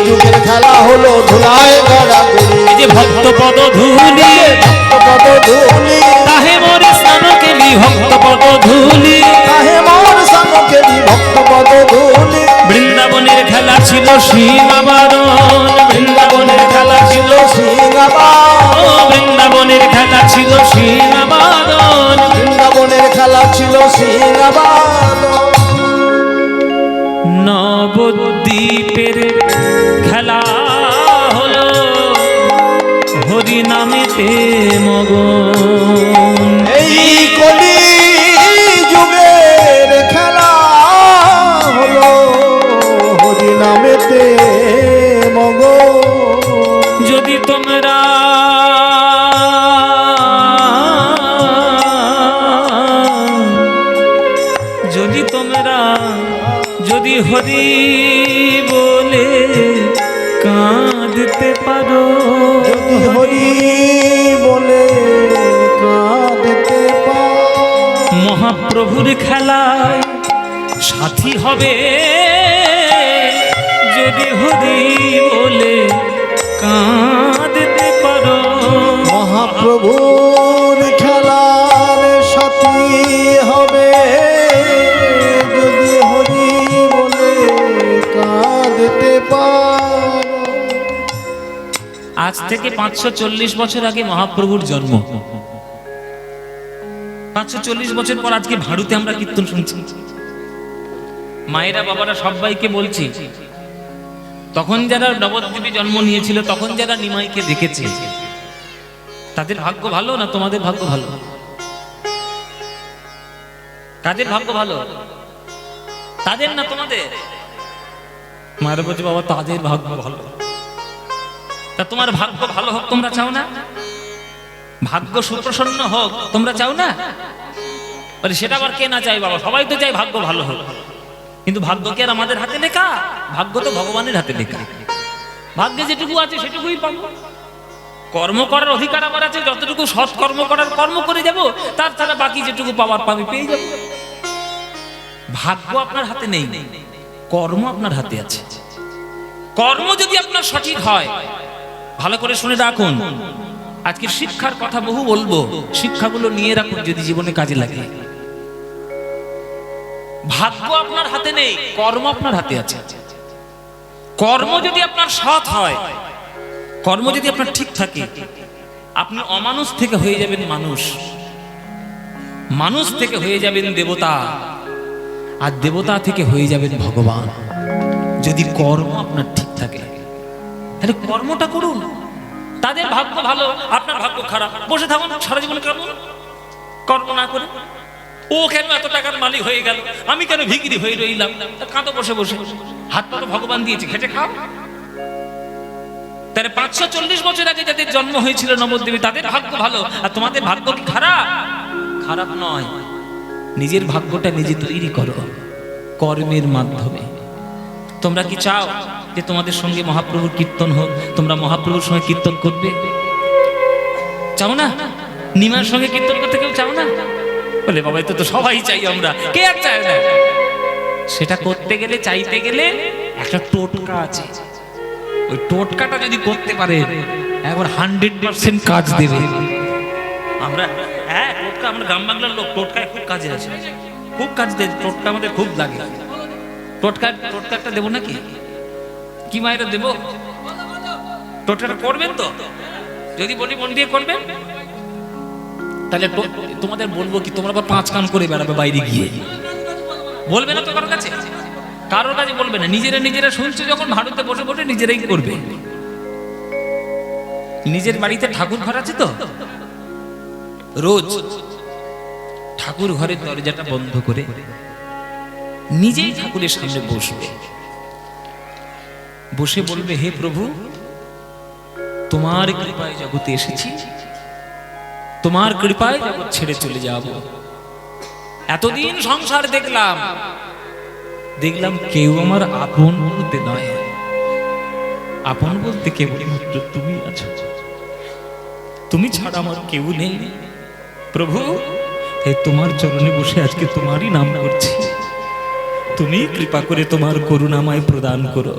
যুগের খেলা হলো ধুলায় গড়াগড়ি, এই যে ভক্ত পদ ধুলি, ভক্তপদ ধুলি, তাহে মোরে স্নান কেলি ভক্ত পদ ধুলি, তাহে মোর সানকেলি ভক্তপদ ধুলি। বৃন্দাবনের খেলা ছিল সিংহাবাদন, বৃন্দাবনের খেলা ছিল সিংহাবাদন, ও বৃন্দাবনের খেলা ছিল সিংহাবাদন। বৃন্দাবনের খেলা ছিল সিংহাবাদন। নবদ্বীপ দ্বীপের খেলা হলো হরি নামেতে মগন। এই কলি যুগের খেলা হলো হরি নামেতে মগন। যদি তোমরা যদি হরি বলে কাঁদতে পারো, যদি হরি বলে কাঁদতে পারো, মহাপ্রভুর খেলায় সাথী হবে। যদি হরি বলে কাঁদতে পারো, মহাপ্রভুর খেলার সাথী হবে। যদি হরি বলে কাঁদতে পারো। আজ থেকে 540 বছর আগে মহাপ্রভুর জন্ম। 540 বছর পর আজকে ভারতে আমরা কীর্তন শুনছি। মায়েরা বাবারা সবাইকে বলছি, তখন যারা নবদ্বীপে জন্ম নিয়েছিল, তখন যারা নিমাইকে দেখেছে, তাদের ভাগ্য ভালো না তোমাদের ভাগ্য ভালো? তাদের ভাগ্য ভালো, তাদের না তোমাদের? মায়েরা বলছে বাবা তাদের ভাগ্য ভালো। তা তোমার ভাগ্য ভালো হোক তোমরা চাও না? ভাগ্য সুপ্রসন্ন হোক তোমরা চাও না? বলে সেটা আবার কে না চাই বাবা, সবাই তো চাই ভাগ্য ভালো হোক। কিন্তু ভাগ্য কি আর আমাদের হাতে লেখা? ভাগ্য তো ভগবানের হাতে লেখা। ভাগ্যে যেটুকু আছে সেটুকুই পাবো। কর্ম করার অধিকার আমার আছে, যতটুকু সৎ কর্ম করার কর্ম করে যাব, তার ছাড়া বাকি যেটুকু পাওয়ার পাবে পেয়ে যাব। ভাগ্য আপনার হাতে নেই, কর্ম আপনার হাতে আছে। কর্ম যদি আপনার সঠিক হয়, ভালো করে শুনে রাখুন, আজকে শিক্ষার কথা বহু বলবো, শিক্ষাগুলো নিয়ে রাখুন যদি জীবনে কাজে লাগে। ভাগ্য আপনার হাতে নেই, কর্ম আপনার হাতে আছে। কর্ম যদি আপনার সৎ হয়, কর্ম যদি আপনার ঠিক থাকে, আপনি অমানুষ থেকে হয়ে যাবেন মানুষ, মানুষ থেকে হয়ে যাবেন দেবতা, আর দেবতা থেকে হয়ে যাবেন ভগবান। যদি কর্ম আপনার ঠিক থাকে, তাহলে কর্মটা করুন। তাদের ভাগ্য ভালো, আপনার ভাগ্য খারাপ। বসে থাকুন সারা জীবন কেন কর্ম না করে? ও কেন এত টাকার মালিক হয়ে গেল, আমি কেন ভিখিরি হয়ে রইলাম? কাঁদো বসে বসে, হাত পা তো ভগবান দিয়েছে, খেটে খাও। তাহলে 540 বছর আগে যাদের জন্ম হয়েছিল নবদ্বীপে, তাদের ভাগ্য ভালো, আর তোমাদের ভাগ্য কি খারাপ? খারাপ নয়। নিজের ভাগ্যটা নিজে তৈরি করো কর্মের মাধ্যমে। তোমরা কি চাও যে তোমাদের সঙ্গে মহাপ্রভুর কীর্তন হোক? তোমরা মহাপ্রভুর সঙ্গে কীর্তন করবে? চাও না? নিমার সঙ্গে কীর্তন করতে কেউ চাও না? বলে বাবা তো তো সবাই চাই, আমরা কে আর চায় না? সেটা করতে গেলে, চাইতে গেলে একটা টোটকা আছে। ওই টোটকাটা যদি করতে পারে, একবার 100% কাজ দেবে। আমরা টোটকা, আমরা গ্রাম বাংলার লোক, টোটকায় খুব কাজে আছে, খুব কাজ দেয়। টোটকা আমাদের খুব লাগে। টোটকা একটা দেবো নাকি? কি মায়েরা দেবো? টোটকাটা করবেন তো? যদি বলি মন দিয়ে করবেন, তাহলে তোমাদের বলবো কি, তোমরা আবার 5 কান করে বেড়াবে বাইরে গিয়ে। বলবে না তো কারোর কাছে, কারোর কাছে বলবে না। নিজেরা শুনছে যখন ভারতে বসে বসে নিজেরাই করবে। নিজের বাড়িতে ঠাকুর ঘর আছে তো, রোজ ঠাকুর ঘরের দরজাটা বন্ধ করে নিজেই ঠাকুরের সামনে বসবে, বসে বলবে হে প্রভু, তোমার কৃপায় জগতে এসেছি, তোমার কৃপায় জগৎ ছেড়ে চলে যাব। এতদিন সংসার দেখলাম কেউ আমার আপন বলতে নয়, আপন বলতে কেবলমাত্র তুমি আছো, তুমি ছাড়া আমার কেউ নেই। প্রভু, এই তোমার চরণে বসে আজকে তোমারই নাম করছি, তুমি কৃপা করে তোমার করুণাময় প্রদান করো।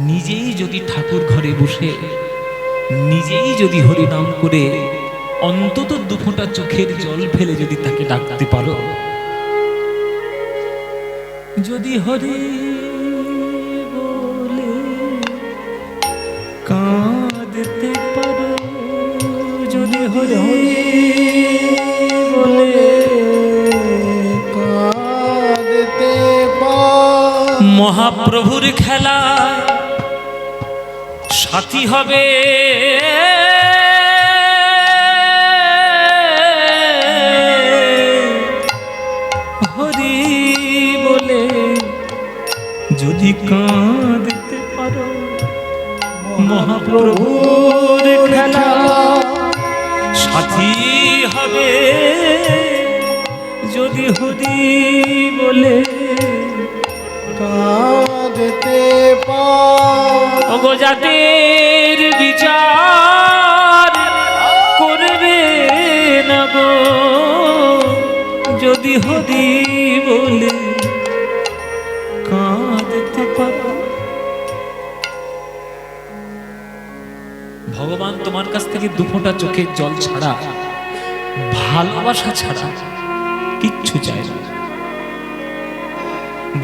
নিজেই যদি ঠাকুর ঘরে বসে নিজেই যদি হরি নাম করে অন্তত 2 ফোঁটা চোখের জল ফেলে যদি তাকে ডাকতে পারো, যদি হরি বলে কাঁদতে পারো, যদি হরি বলে কাঁদতে পারো, মহা মহাপ্রভুর খেলায় সাথী হবে হরি বলে যদি কাঁদতে পারো মহাপ্রভুর খেলা সাথী হবে যদি হরি বলে কাঁদতে পারো। ওগো জাতির বিচার করবে না গো যদি হরি বলে কাঁদতে পারো। ভগবান তোমার কাছ থেকে দুফোঁটা চোখের জল ছাড়া, ভালোবাসা ছাড়া কিচ্ছু চায় না।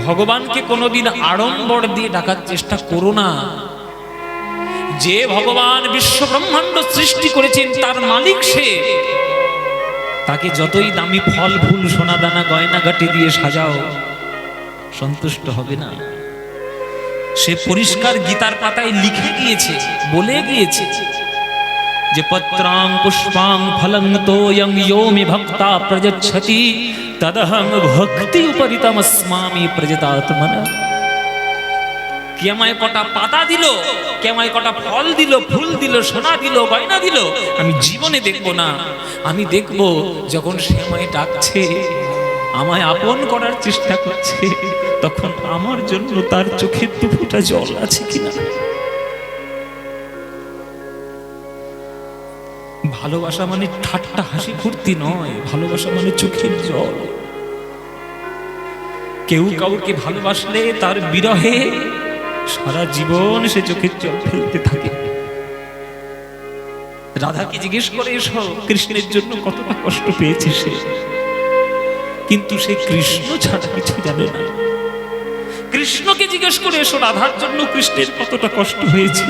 ভগবানকে কোনোদিন আড়ম্বর দিয়ে ডাকার চেষ্টা করো না। যে ভগবান বিশ্ব ব্রহ্মাণ্ড সৃষ্টি করেছেন তার মালিক সে, তাকে যতই দামি ফল ফুল সোনা দানা গয়না গাটি দিয়ে সাজাও সন্তুষ্ট হবে না। সে পরিষ্কার গীতার পাতায় লিখে গিয়েছে, বলে গিয়েছে যে পত্রাং পুষ্পাং ফলং তোয়ং ইয়ো মে ভক্তা প্রযচ্ছতি তদহং ভক্তি উপরিতমস্মামি প্রজতাত্মনা। কে আমায় কটা পাতা দিল, কে আমায় কটা ফল দিল, ফুল দিল, সোনা দিল, গয়না দিল, আমি জীবনে দেখব না। আমি দেখব যখন সে আমায় ডাকছে, আমায় আপন করার চেষ্টা করছে, তখন আমার জন্য তার চোখের দুফোঁটা জল আছে কিনা। ভালোবাসা মানে ঠাট্টা হাসি ফুর্তি নয়, ভালোবাসা মানে চোখের জল। কেউ কাউকে ভালোবাসলে তার বিরহে সারা জীবন সে চোখের জল ফেলতে থাকে। রাধাকে জিজ্ঞেস করে এসো কৃষ্ণের জন্য কতটা কষ্ট পেয়েছে সে, কিন্তু সে কৃষ্ণ ছাড়া কিছু জানে না। কৃষ্ণকে জিজ্ঞেস করে এসো রাধার জন্য কৃষ্ণের কতটা কষ্ট হয়েছে,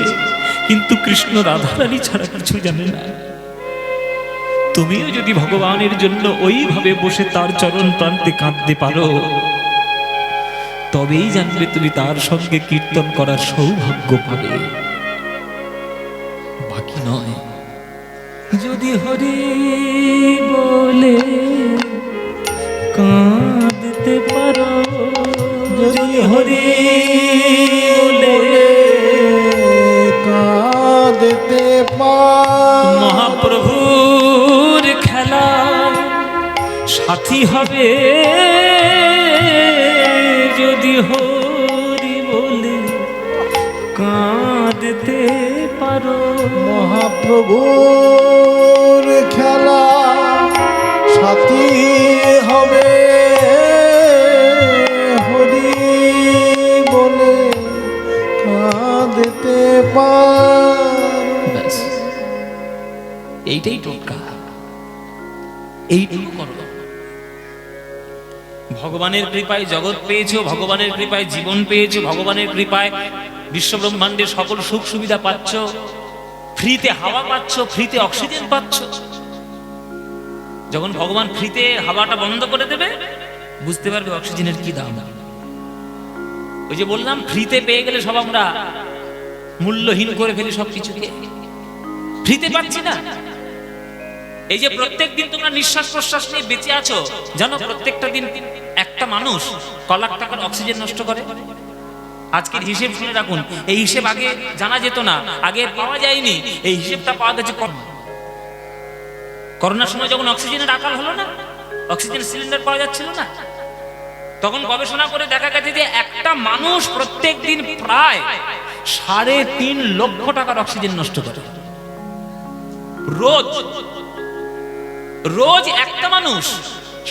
কিন্তু কৃষ্ণ রাধারানী ছাড়া কিছু জানে না। তুমিও যদি ভগবানের জন্য ওইভাবে বসে তার চরণ প্রান্তে কাঁদতে পারো, তবেই জানবে তুমি তার সঙ্গে কীর্তন করার সৌভাগ্য পাবে, বাকি নয়। যদি হরি বলে কাঁদতে পারো, যদি হরি বলে কাঁদতে পারো, মহাপ্রভুর খেলা সাথী হবে যদি হরি বলে কাঁদতে পারো। মহাপ্রভুর খেলা সাথী হবে হরি বলে কাঁদতে পারো। ব্যাস, এইটাই টোটকা, এইটুকু করো। ভগবানের কৃপায় জগৎ পেয়েছো, ভগবানের কৃপায় জীবন পেয়েছো, ভগবানের কৃপায় বিশ্ব ব্রহ্মাণ্ডের সকল সুখ সুবিধা পাচ্ছ, ফ্রিতে হাওয়া পাচ্ছ, ফ্রিতে অক্সিজেন পাচ্ছ। যখন ভগবান ফ্রিতে হাওয়াটা বন্ধ করে দেবে বুঝতে পারবে অক্সিজেনের কি দাম। ওই যে বললাম ফ্রিতে পেয়ে গেলে সব আমরা মূল্যহীন করে ফেলি সবকিছুকে। ফ্রিতে পাচ্ছি না, এই যে প্রত্যেক দিন তোমরা নিঃশ্বাস প্রশ্বাস নিয়ে বেঁচে আছো, জানো প্রত্যেকটা দিন একটা মানুষ ক লাখ টাকার অক্সিজেন নষ্ট করে। আজকের হিসেব শুনে রাখুন, এই হিসেব আগে জানা যেত না, আগে পাওয়া যায়নি, এই হিসেবটা পাওয়া গেছে করোনার সময় যখন অক্সিজেনের আকাল হলো না, অক্সিজেন সিলিন্ডার পাওয়া যাচ্ছিল না, তখন গবেষণা করে দেখা গেছে যে একটা মানুষ প্রত্যেক দিন প্রায় 3.5 লক্ষ টাকার অক্সিজেন নষ্ট করে। রোজ রোজ একটা মানুষ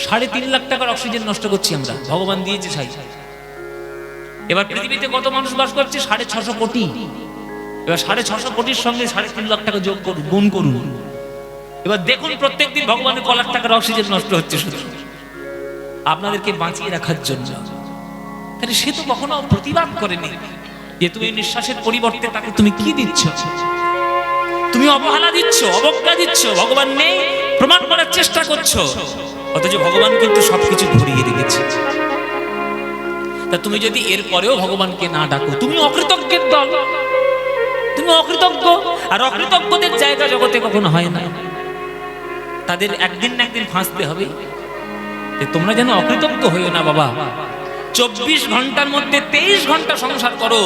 3.5 লাখ টাকার অক্সিজেন নষ্ট করছি আমরা, ভগবান দিয়েছে ছাই। এবার পৃথিবীতে কত মানুষ বাস করছে? 650 কোটি। এবার 650 কোটির সঙ্গে 3.5 লাখ টাকা যোগ করুন, গুণ করুন। এবার দেখুন প্রত্যেকদিন ভগবানের ক লাখ টাকার অক্সিজেন নষ্ট হচ্ছে শুধু আপনাদেরকে বাঁচিয়ে রাখার জন্য। তাহলে সে তো কখনো প্রতিবাদ করেনি যে তুমি নিঃশ্বাসের পরিবর্তে তাকে তুমি কি দিচ্ছ, তুমি অবহেলা দিচ্ছ, অবজ্ঞা দিচ্ছ, ভগবান নেই প্রমাণ করার চেষ্টা করছো, অথচ ভগবান কিন্তু সবকিছু ভরিয়ে রেখেছে। তা তুমি যদি এর পরেও ভগবানকে না ডাকো, তুমি অকৃতজ্ঞের দল, তুমি অকৃতজ্ঞ। আর অকৃতজ্ঞদের জায়গা জগতে কখনো হয় না, তাদের একদিন না একদিন ফাঁসতে হবে। তোমরা যেন অকৃতজ্ঞ হইও না বাবা। 24 ঘন্টার মধ্যে 23 ঘন্টা সংসার করো,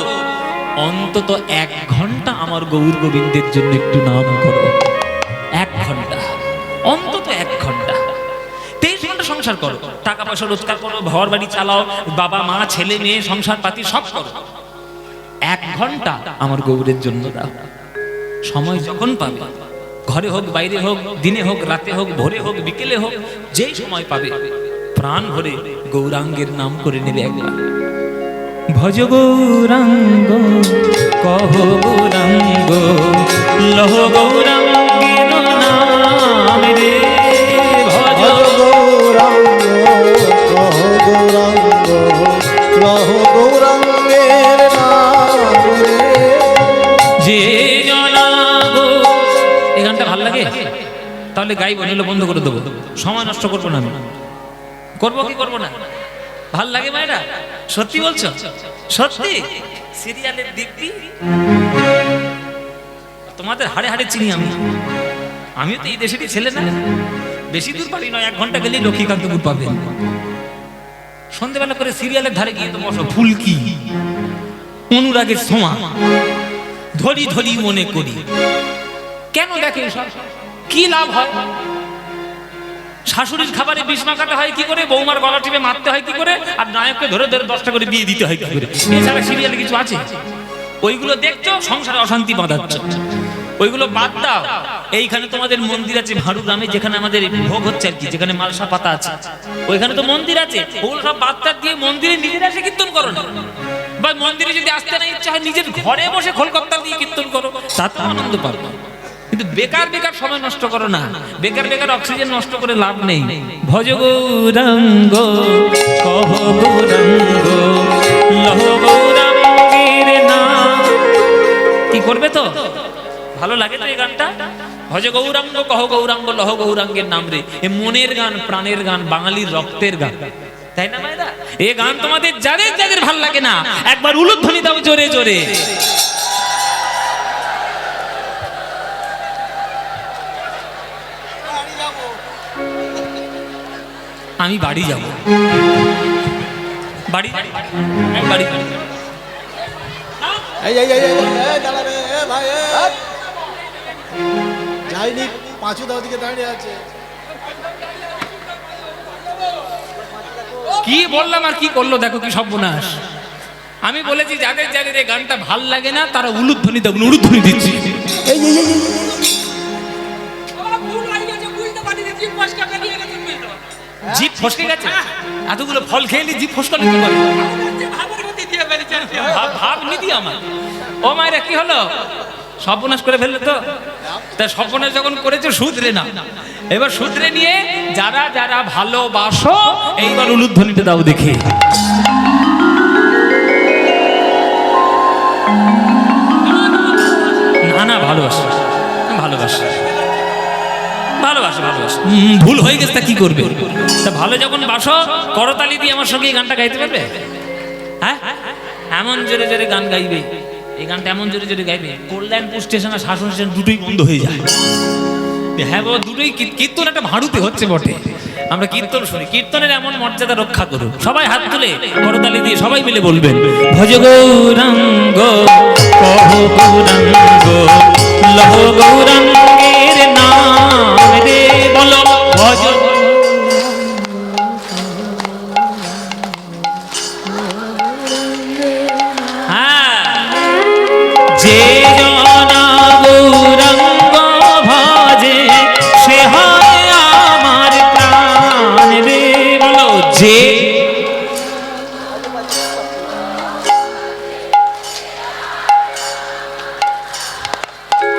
অন্তত 1 ঘন্টা আমার গৌর গোবিন্দের জন্য একটু নাম করো। 1 ঘন্টা, অন্তত 1 ঘন্টা। 23 ঘন্টা সংসার করো, টাকা পয়সা রোজগার করো, ঘর বাড়ি চালাও, বাবা মা ছেলে মেয়ে সংসার পাতি সব করো। 1 ঘন্টা আমার গৌরের জন্য দাও। সময় যখন পাবে, ঘরে হোক বাইরে হোক, দিনে হোক রাতে হোক, ভোরে হোক বিকেলে হোক, যেই সময় পাবে প্রাণ ভরে গৌরাঙ্গের নাম করে নেবে একবার। ভজ গৌরাঙ্গ কহ গৌরাঙ্গ লহ গৌরাঙ্গের নাম রে। ভজ গৌরাঙ্গ কহ গৌরাঙ্গ লহ গৌরাঙ্গের নাম রে। যে জনাগো, এই গানটা ভাল লাগে তাহলে গাইবো, নিলে বন্ধ করে দেবো। সময় নষ্ট করবো না, আমি করবো কি করবো না? ভাল লাগে মায়েরা? সত্যি বলছো? সত্যি? সিরিয়ালের দিব্যি তোমাদের হাড়ে হাড়ে চিনি আমি। আমিও তো এই দেশেরই ছেলে না, বেশি দূর পারি নয়, 1 ঘন্টা গেলেই লক্ষ্মীকান্তপুর পাবেন। সন্ধ্যেবেলা করে সিরিয়ালের ধারে গিয়ে তো বসো, ফুলকি অনুরাগের সোমা ধরি ধরি মনে করি। কেন দেখে সব? কি লাভ হয়? শাশুড়ির খাবারে বিষ মাখাতে হয় কি করে, বৌমার গলা টিপে মারতে হয় কি করে, আর নায়ককে ধরে ধরে 10টা করে বিয়ে দিতে হয় কি করে? এছাড়া সিরিয়ালে কিছু আছে? ওইগুলো দেখছো, সংসারে অশান্তি বাঁধাচ্ছ। ওইগুলো বাদ দাও। এইখানে তোমাদের মন্দির আছে ভাড়ু গ্রামে, যেখানে আমাদের ভোগ হচ্ছে আর কি, যেখানে মালসা পাতা আছে, ওইখানে তো মন্দির আছে। ওগুলো সব বাচ্চা দিয়ে মন্দিরে নিজেরা এসে কীর্তন করো না, বা মন্দিরে যদি আসতে না ইচ্ছা হয় নিজের ঘরে বসে খোলকর্তা দিয়ে কীর্তন করো, তাতেও আনন্দ পাবে। কিন্তু বেকার বেকার সময় নষ্ট করো না, বেকার বেকার অক্সিজেন নষ্ট করে লাভ নেই। ভজ গৌরাঙ্গ কহ গৌরাঙ্গ লহ গৌরাঙ্গের নাম। কি করবে তো? ভালো লাগে তো এই গানটা? ভজ গৌরাঙ্গ কহ গৌরাঙ্গ লহ গৌরাঙ্গের নাম রে। এ মনের গান, প্রাণের গান, বাঙালির রক্তের গান, তাই না মায়েরা? এই গান তোমাদের যাদের যাদের ভাল লাগে না, একবার উলুধ্বনি দাও জোরে জোরে। আমি বাড়ি যাব, বাড়ি বাড়ি যাইনি, পাঁচু দাও দিকে দাঁড়িয়ে আছে। কি বললাম আর কি করলো দেখো, কি সর্বনাশ। আমি বলেছি যাদের যাদের এই গানটা ভাল লাগে না তারা উলুধ্বনি দেব, উলুধ্বনি দিচ্ছি। জিভ ফসকে গেছে, এতগুলো ফল খেয়ে জিভ ফসকালে কি করে? ভাব নিদি আমার। ও মায়েরা কি হলো? সর্বনাশ করে ফেললে তো। তা সর্বনাশ যখন করেছে শুধরে না, এবার শুধরে নিয়ে যারা যারা ভালোবাসো এইবার উলুধ্বনিটা দাও দেখে। না না, ভালোবাসে ভালোবাসে ভালোবাসে ভালোবাসে। ভুল হয়ে গেছে তা কি করবে? তা ভালো যখন বাসো, করতালি দিয়ে আমার সঙ্গে এই গানটা গাইতে পারবে? হ্যাঁ, এমন জোরে জোরে গান গাইবে, এই গানটা এমন জোরে জোরে গাইবে, কল্যাণপুর স্টেশন আর শাসন স্টেশন দুটোই বন্ধ হয়ে যায়। হ্যাঁ বাবা, দুটোই কীর্তন একটা ভাড়ুতে হচ্ছে বটে। আমরা কীর্তন শুনি, কীর্তনের এমন মর্যাদা রক্ষা করুন। সবাই হাত তুলে করতালি দিয়ে সবাই মিলে বলবেন, ভজ গৌরাঙ্গ কহ গৌরাঙ্গ লহ গৌরাঙ্গের নাম রে। বলো ভজ। হ্যাঁ, যে জনা গৌরাঙ্গ ভজে সে হয় আমার প্রাণ রে। বলো যে।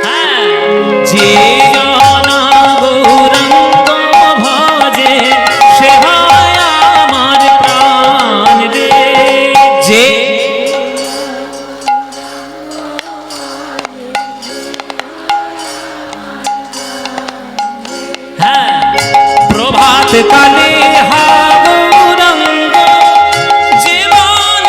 হ্যাঁ, যে জনা গৌরাঙ্গ ভজে সে হয় আমার প্রাণ রে। যে প্রভাত কালে হা গৌরাঙ্গ জীবন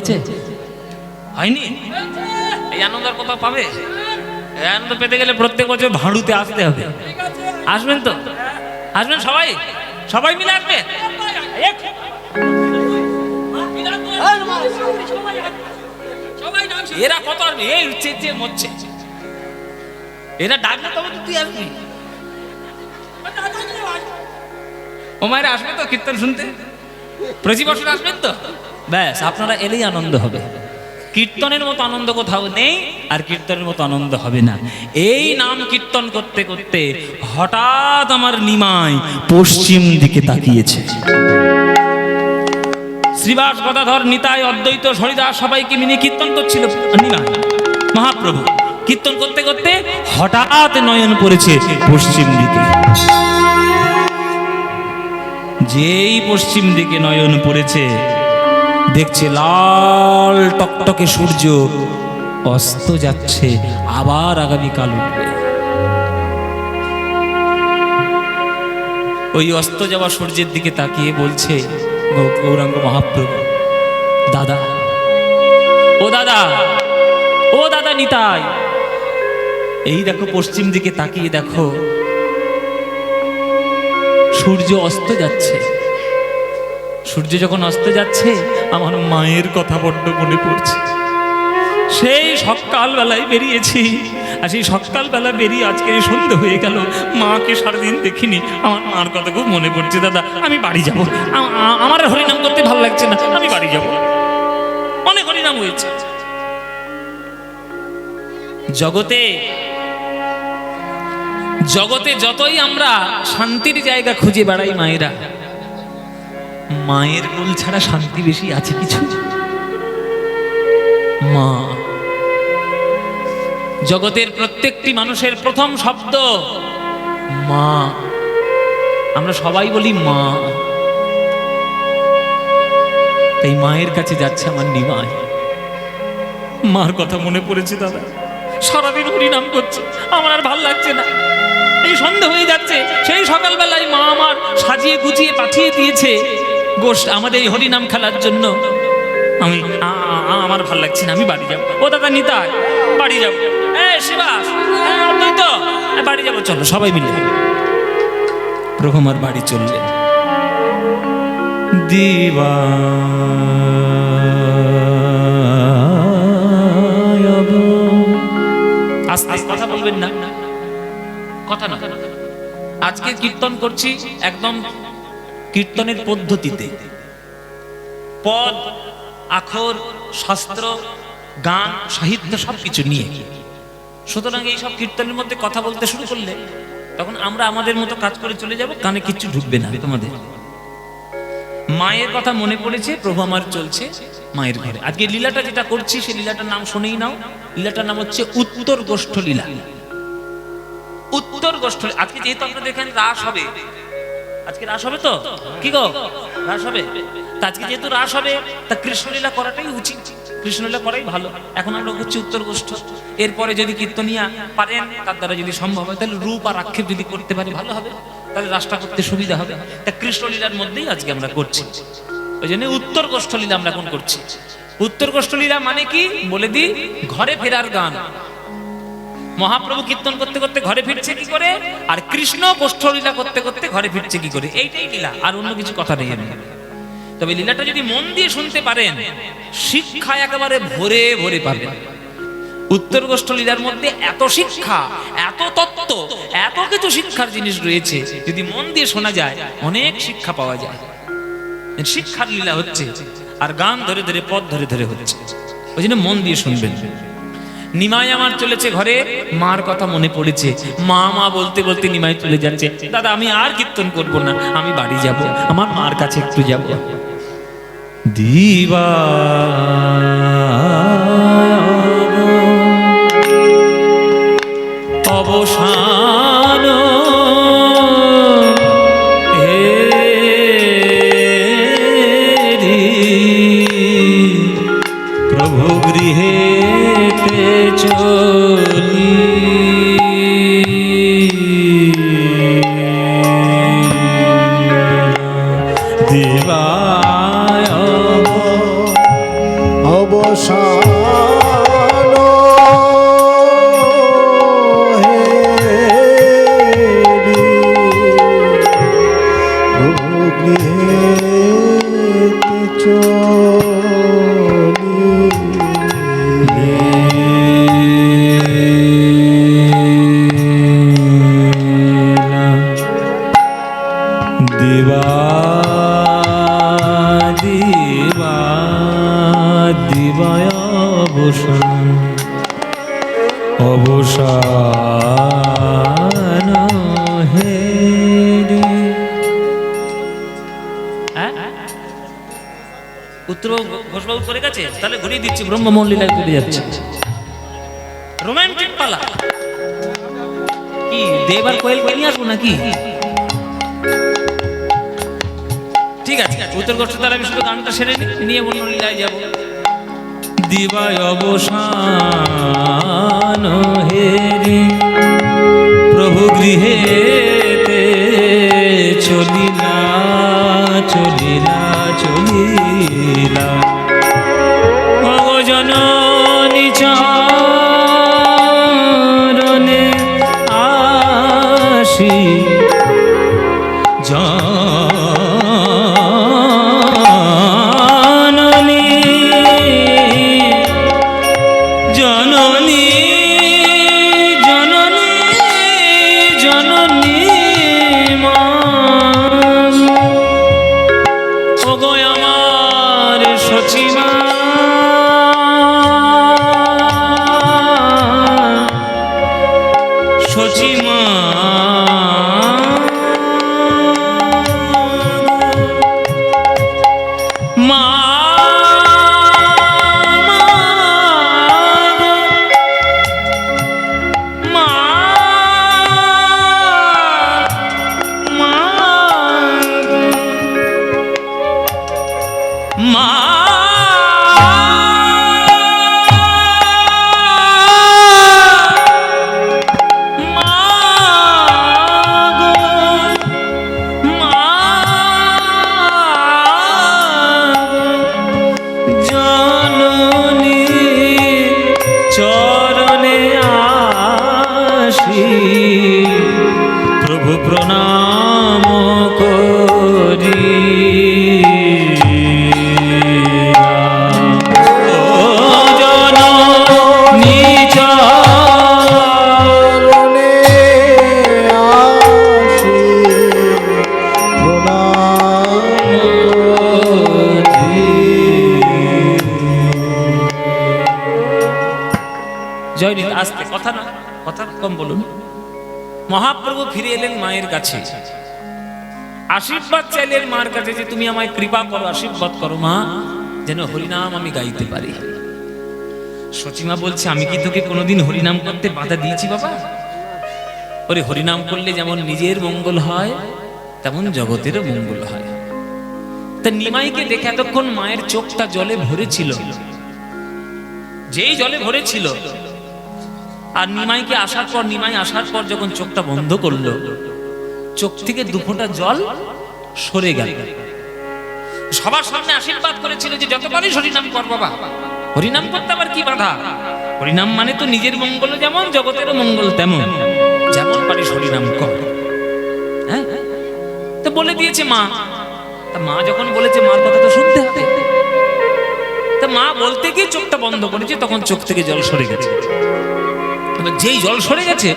হয়েছে? হয়নি? এই আনন্দ আর কোথাও পাবে? এই আনন্দ পেতে গেলে প্রত্যেক বছর ভাঁড়ুতে আসতে হবে। আসবেন তো? আসবেন সবাই? সবাই মিলে আসবে? এরা কত আসবে? এই চেঁচিয়ে মরছে। এরা ডাকলে তবে তো তুই আসবি। ও মায়েরা আসবে তো কীর্তন শুনতে? প্রতি বছর আসবেন তো? ব্যাস, আপনারা এলেই আনন্দ হবে। কীর্তনের মতো আনন্দ কোথাও নেই, আর কীর্তনের মতো আনন্দ হবে না। এই নাম কীর্তন করতে করতে হঠাৎ আমার নিমাই পশ্চিম দিকে তাকিয়েছে। শ্রীবাস, গদাধর, নিতাই, অদ্বৈত, হরিদাস সবাইকে মিলে কীর্তন করছিল নিমাই মহাপ্রভু। কীর্তন করতে করতে হঠাৎ নয়ন পড়েছে পশ্চিম দিকে। যেই পশ্চিম দিকে নয়ন পড়েছে, দেখছে লাল টকটকে সূর্য অস্ত যাচ্ছে, আবার আগামীকাল উঠবে। ওই অস্ত যাওয়া সূর্যের দিকে তাকিয়ে বলছে গৌরাঙ্গ মহাপ্রভু, দাদা, ও দাদা, ও দাদা নিতাই, এই দেখো পশ্চিম দিকে তাকিয়ে দেখো, সূর্য অস্ত যাচ্ছে। সূর্য যখন অস্ত যাচ্ছে, আমার মায়ের কথা বড্ড মনে পড়ছে। সেই সকালবেলায় বেরিয়েছি, আর সেই সকালবেলা বেরিয়ে আজকে সন্ধ্যে হয়ে গেল, মাকে সারাদিন দেখিনি। আমার মার কথা খুব মনে পড়ছে। দাদা, আমি বাড়ি যাব। আমার হরিনাম করতে ভালো লাগছে না, আমি বাড়ি যাব। অনেক হরিনাম হয়েছে জগতে। জগতে যতই আমরা শান্তির জায়গা খুঁজে বেড়াই মায়েরা, মায়ের কোল ছাড়া শান্তি বেশি আছে কিছু? মা। জগতের প্রত্যেকটি মানুষের প্রথম শব্দ মা। আমরা সবাই বলি মা। তাই মায়ের কাছে যাচ্ছে আমার নিমাই। মার কথা মনে পড়েছে দাদা। সারাদিন হরিনাম করছে, আমার আর ভাল লাগছে না। এই সন্ধ্যা হয়ে যাচ্ছে, সেই সকালবেলায় মা আমার সাজিয়ে গুছিয়ে পাঠিয়ে দিয়েছে গোষ্ঠ আমাদের এই হরিনাম খেলার জন্য। আমার ভাল লাগছে না, আমি বাড়ি যাবো। ও দাদা নিতাই, বাড়ি যাবো। শিবাস, অদ্বৈত, বাড়ি যাবো, চলো সবাই মিলে। প্রভু আমার বাড়ি চললেন। দিবা আস্তে কথা বলবেন না, কথা না। আজকে কীর্তন করছি একদম কীর্তনের পদ্ধতিতে, পদ, আখর, শাস্ত্র, গান, সাহিত্য সবকিছু নিয়ে। সুতরাং এই সব কীর্তনের মধ্যে কথা বলতে শুরু করলে তখন আমরা আমাদের মতো কাজ করে চলে যাব, কানে কিচ্ছু ঢুকবে না তোমাদের। মায়ের কথা মনে পড়েছে, প্রভু আমার চলছে মায়ের ঘরে। আজকে লীলাটা যেটা করছি সেই লীলাটার নাম শুনেই নাও। লীলাটার নাম হচ্ছে উত্তর গোষ্ঠ লীলা। উত্তর গোষ্ঠ। আজকে যেহেতু আপনারা দেখেন রাস হবে, আজকে রাস হবে তো কি গো? রাস হবে। তা আজকে যেহেতু রাস হবে, তা কৃষ্ণলীলা করাটাই উচিত, কৃষ্ণলীলা করাই ভালো। এখন আমরা হচ্ছে উত্তর গোষ্ঠ। এরপরে যদি কীর্তনিয়া পারেন, তার দ্বারা যদি সম্ভব হয়, তাহলে রূপ আর আক্ষেপ যদি করতে পারি ভালো হবে, তাহলে রাসটা করতে সুবিধা হবে। তা কৃষ্ণলীলার মধ্যেই আজকে আমরা করছি। ওই জন্য উত্তর গোষ্ঠ লীলা আমরা এখন করছি। উত্তর গোষ্ঠ লীলা মানে কি বলে দিই, ঘরে ফেরার গান। মহাপ্রভু কীর্তন করতে করতে ঘরে ফিরছে কি করে, আর কৃষ্ণ গোষ্ঠ লীলা করতে করতে ঘরে ফিরছে কি করে, এইটাই লীলা, আর অন্য কিছু কথা নেই। তবে লীলাটা যদি মন দিয়ে শুনতে পারেন, শিক্ষা একেবারে ভরে ভরে পাবেন। উত্তর গোষ্ঠ লীলার মধ্যে এত শিক্ষা, এত তত্ত্ব, এত কিছু শিক্ষার জিনিস রয়েছে, যদি মন দিয়ে শোনা যায় অনেক শিক্ষা পাওয়া যায়। শিক্ষার লীলা হচ্ছে, আর গান ধরে ধরে, পথ ধরে ধরে হচ্ছে। ওই জন্য মন দিয়ে শুনবেন। নিমাই আমার চলেছে ঘরে, মার কথা মনে পড়েছে। মা মা বলতে বলতে নিমাই চলে যাচ্ছে। দাদা, আমি আর কীর্তন করব না, আমি বাড়ি যাব, আমার মার কাছে একটু যাব। দিবা অবসান প্রভু গৃহেতে চলি। দিবা সূত্র ঘোষবাবু করে গেছে, তাহলে ঘুরিয়ে দিচ্ছি, ব্রহ্মমল্লীলায় চলে যাচ্ছে। রোমান্টিক পালা কি দেবার কোয়েল নিয়ে আসবো নাকি? ঠিক আছে, উত্তর করছে, তাহলে আমি শুধু গানটা সেরে নিয়ে বর্ণলীলায় যাবো। দিবায় অবসান হেরে প্রভু গৃহেতে চলিলা চলিলা চলিলা, ভগজননী চরণে আসি জননী জননী জননী জননী মা, ওগো আমার সচিমা, সচিমা মা, মা জননী চরণে আসি প্রভু প্রণাম করি, জয় নিত। আস্তে, কথা না, কথা কম বলুন। মহাপ্রভু ফিরে এলেন মায়ের কাছে, আশীর্বাদ চাইলেন মার কাছে যে তুমি আমায় কৃপা করো, আশীর্বাদ করো মা, যেন হরিনাম আমি গাইতে পারি। সচিমা বলছে, আমি কি তোকে কোনোদিন হরিনাম করতে বাধা দিয়েছি বাবা? ওরে হরিনাম করলে যেমন নিজের মঙ্গল হয় তেমন জগতেরও মঙ্গল হয়। তা নিমাইকে দেখে এতক্ষণ মায়ের চোখটা জলে ভরেছিল, যেই জলে ভরেছিল, আর নিমাই আসার পর যখন চোখটা বন্ধ করলো, চোখ থেকে দুফোঁটা জল সরে গেল। সবার সামনে আশীর্বাদ করেছিল যে যত পারিস হরিনাম কর বাবা, হরিনাম করতে আবার কি বাধা? হরিনাম মানে তো নিজের মঙ্গল যেমন জগতেরও মঙ্গল তেমন, যেমন পারিস হরিনাম কর। হ্যাঁ, তো বলে দিয়েছে মা। তা মা যখন বলেছে, মার কথা তো শুনতে হবে। তা মা বলতে গিয়ে চোখটা বন্ধ করেছে, তখন চোখ থেকে জল সরে গেছে। যেই জল সরে গেছে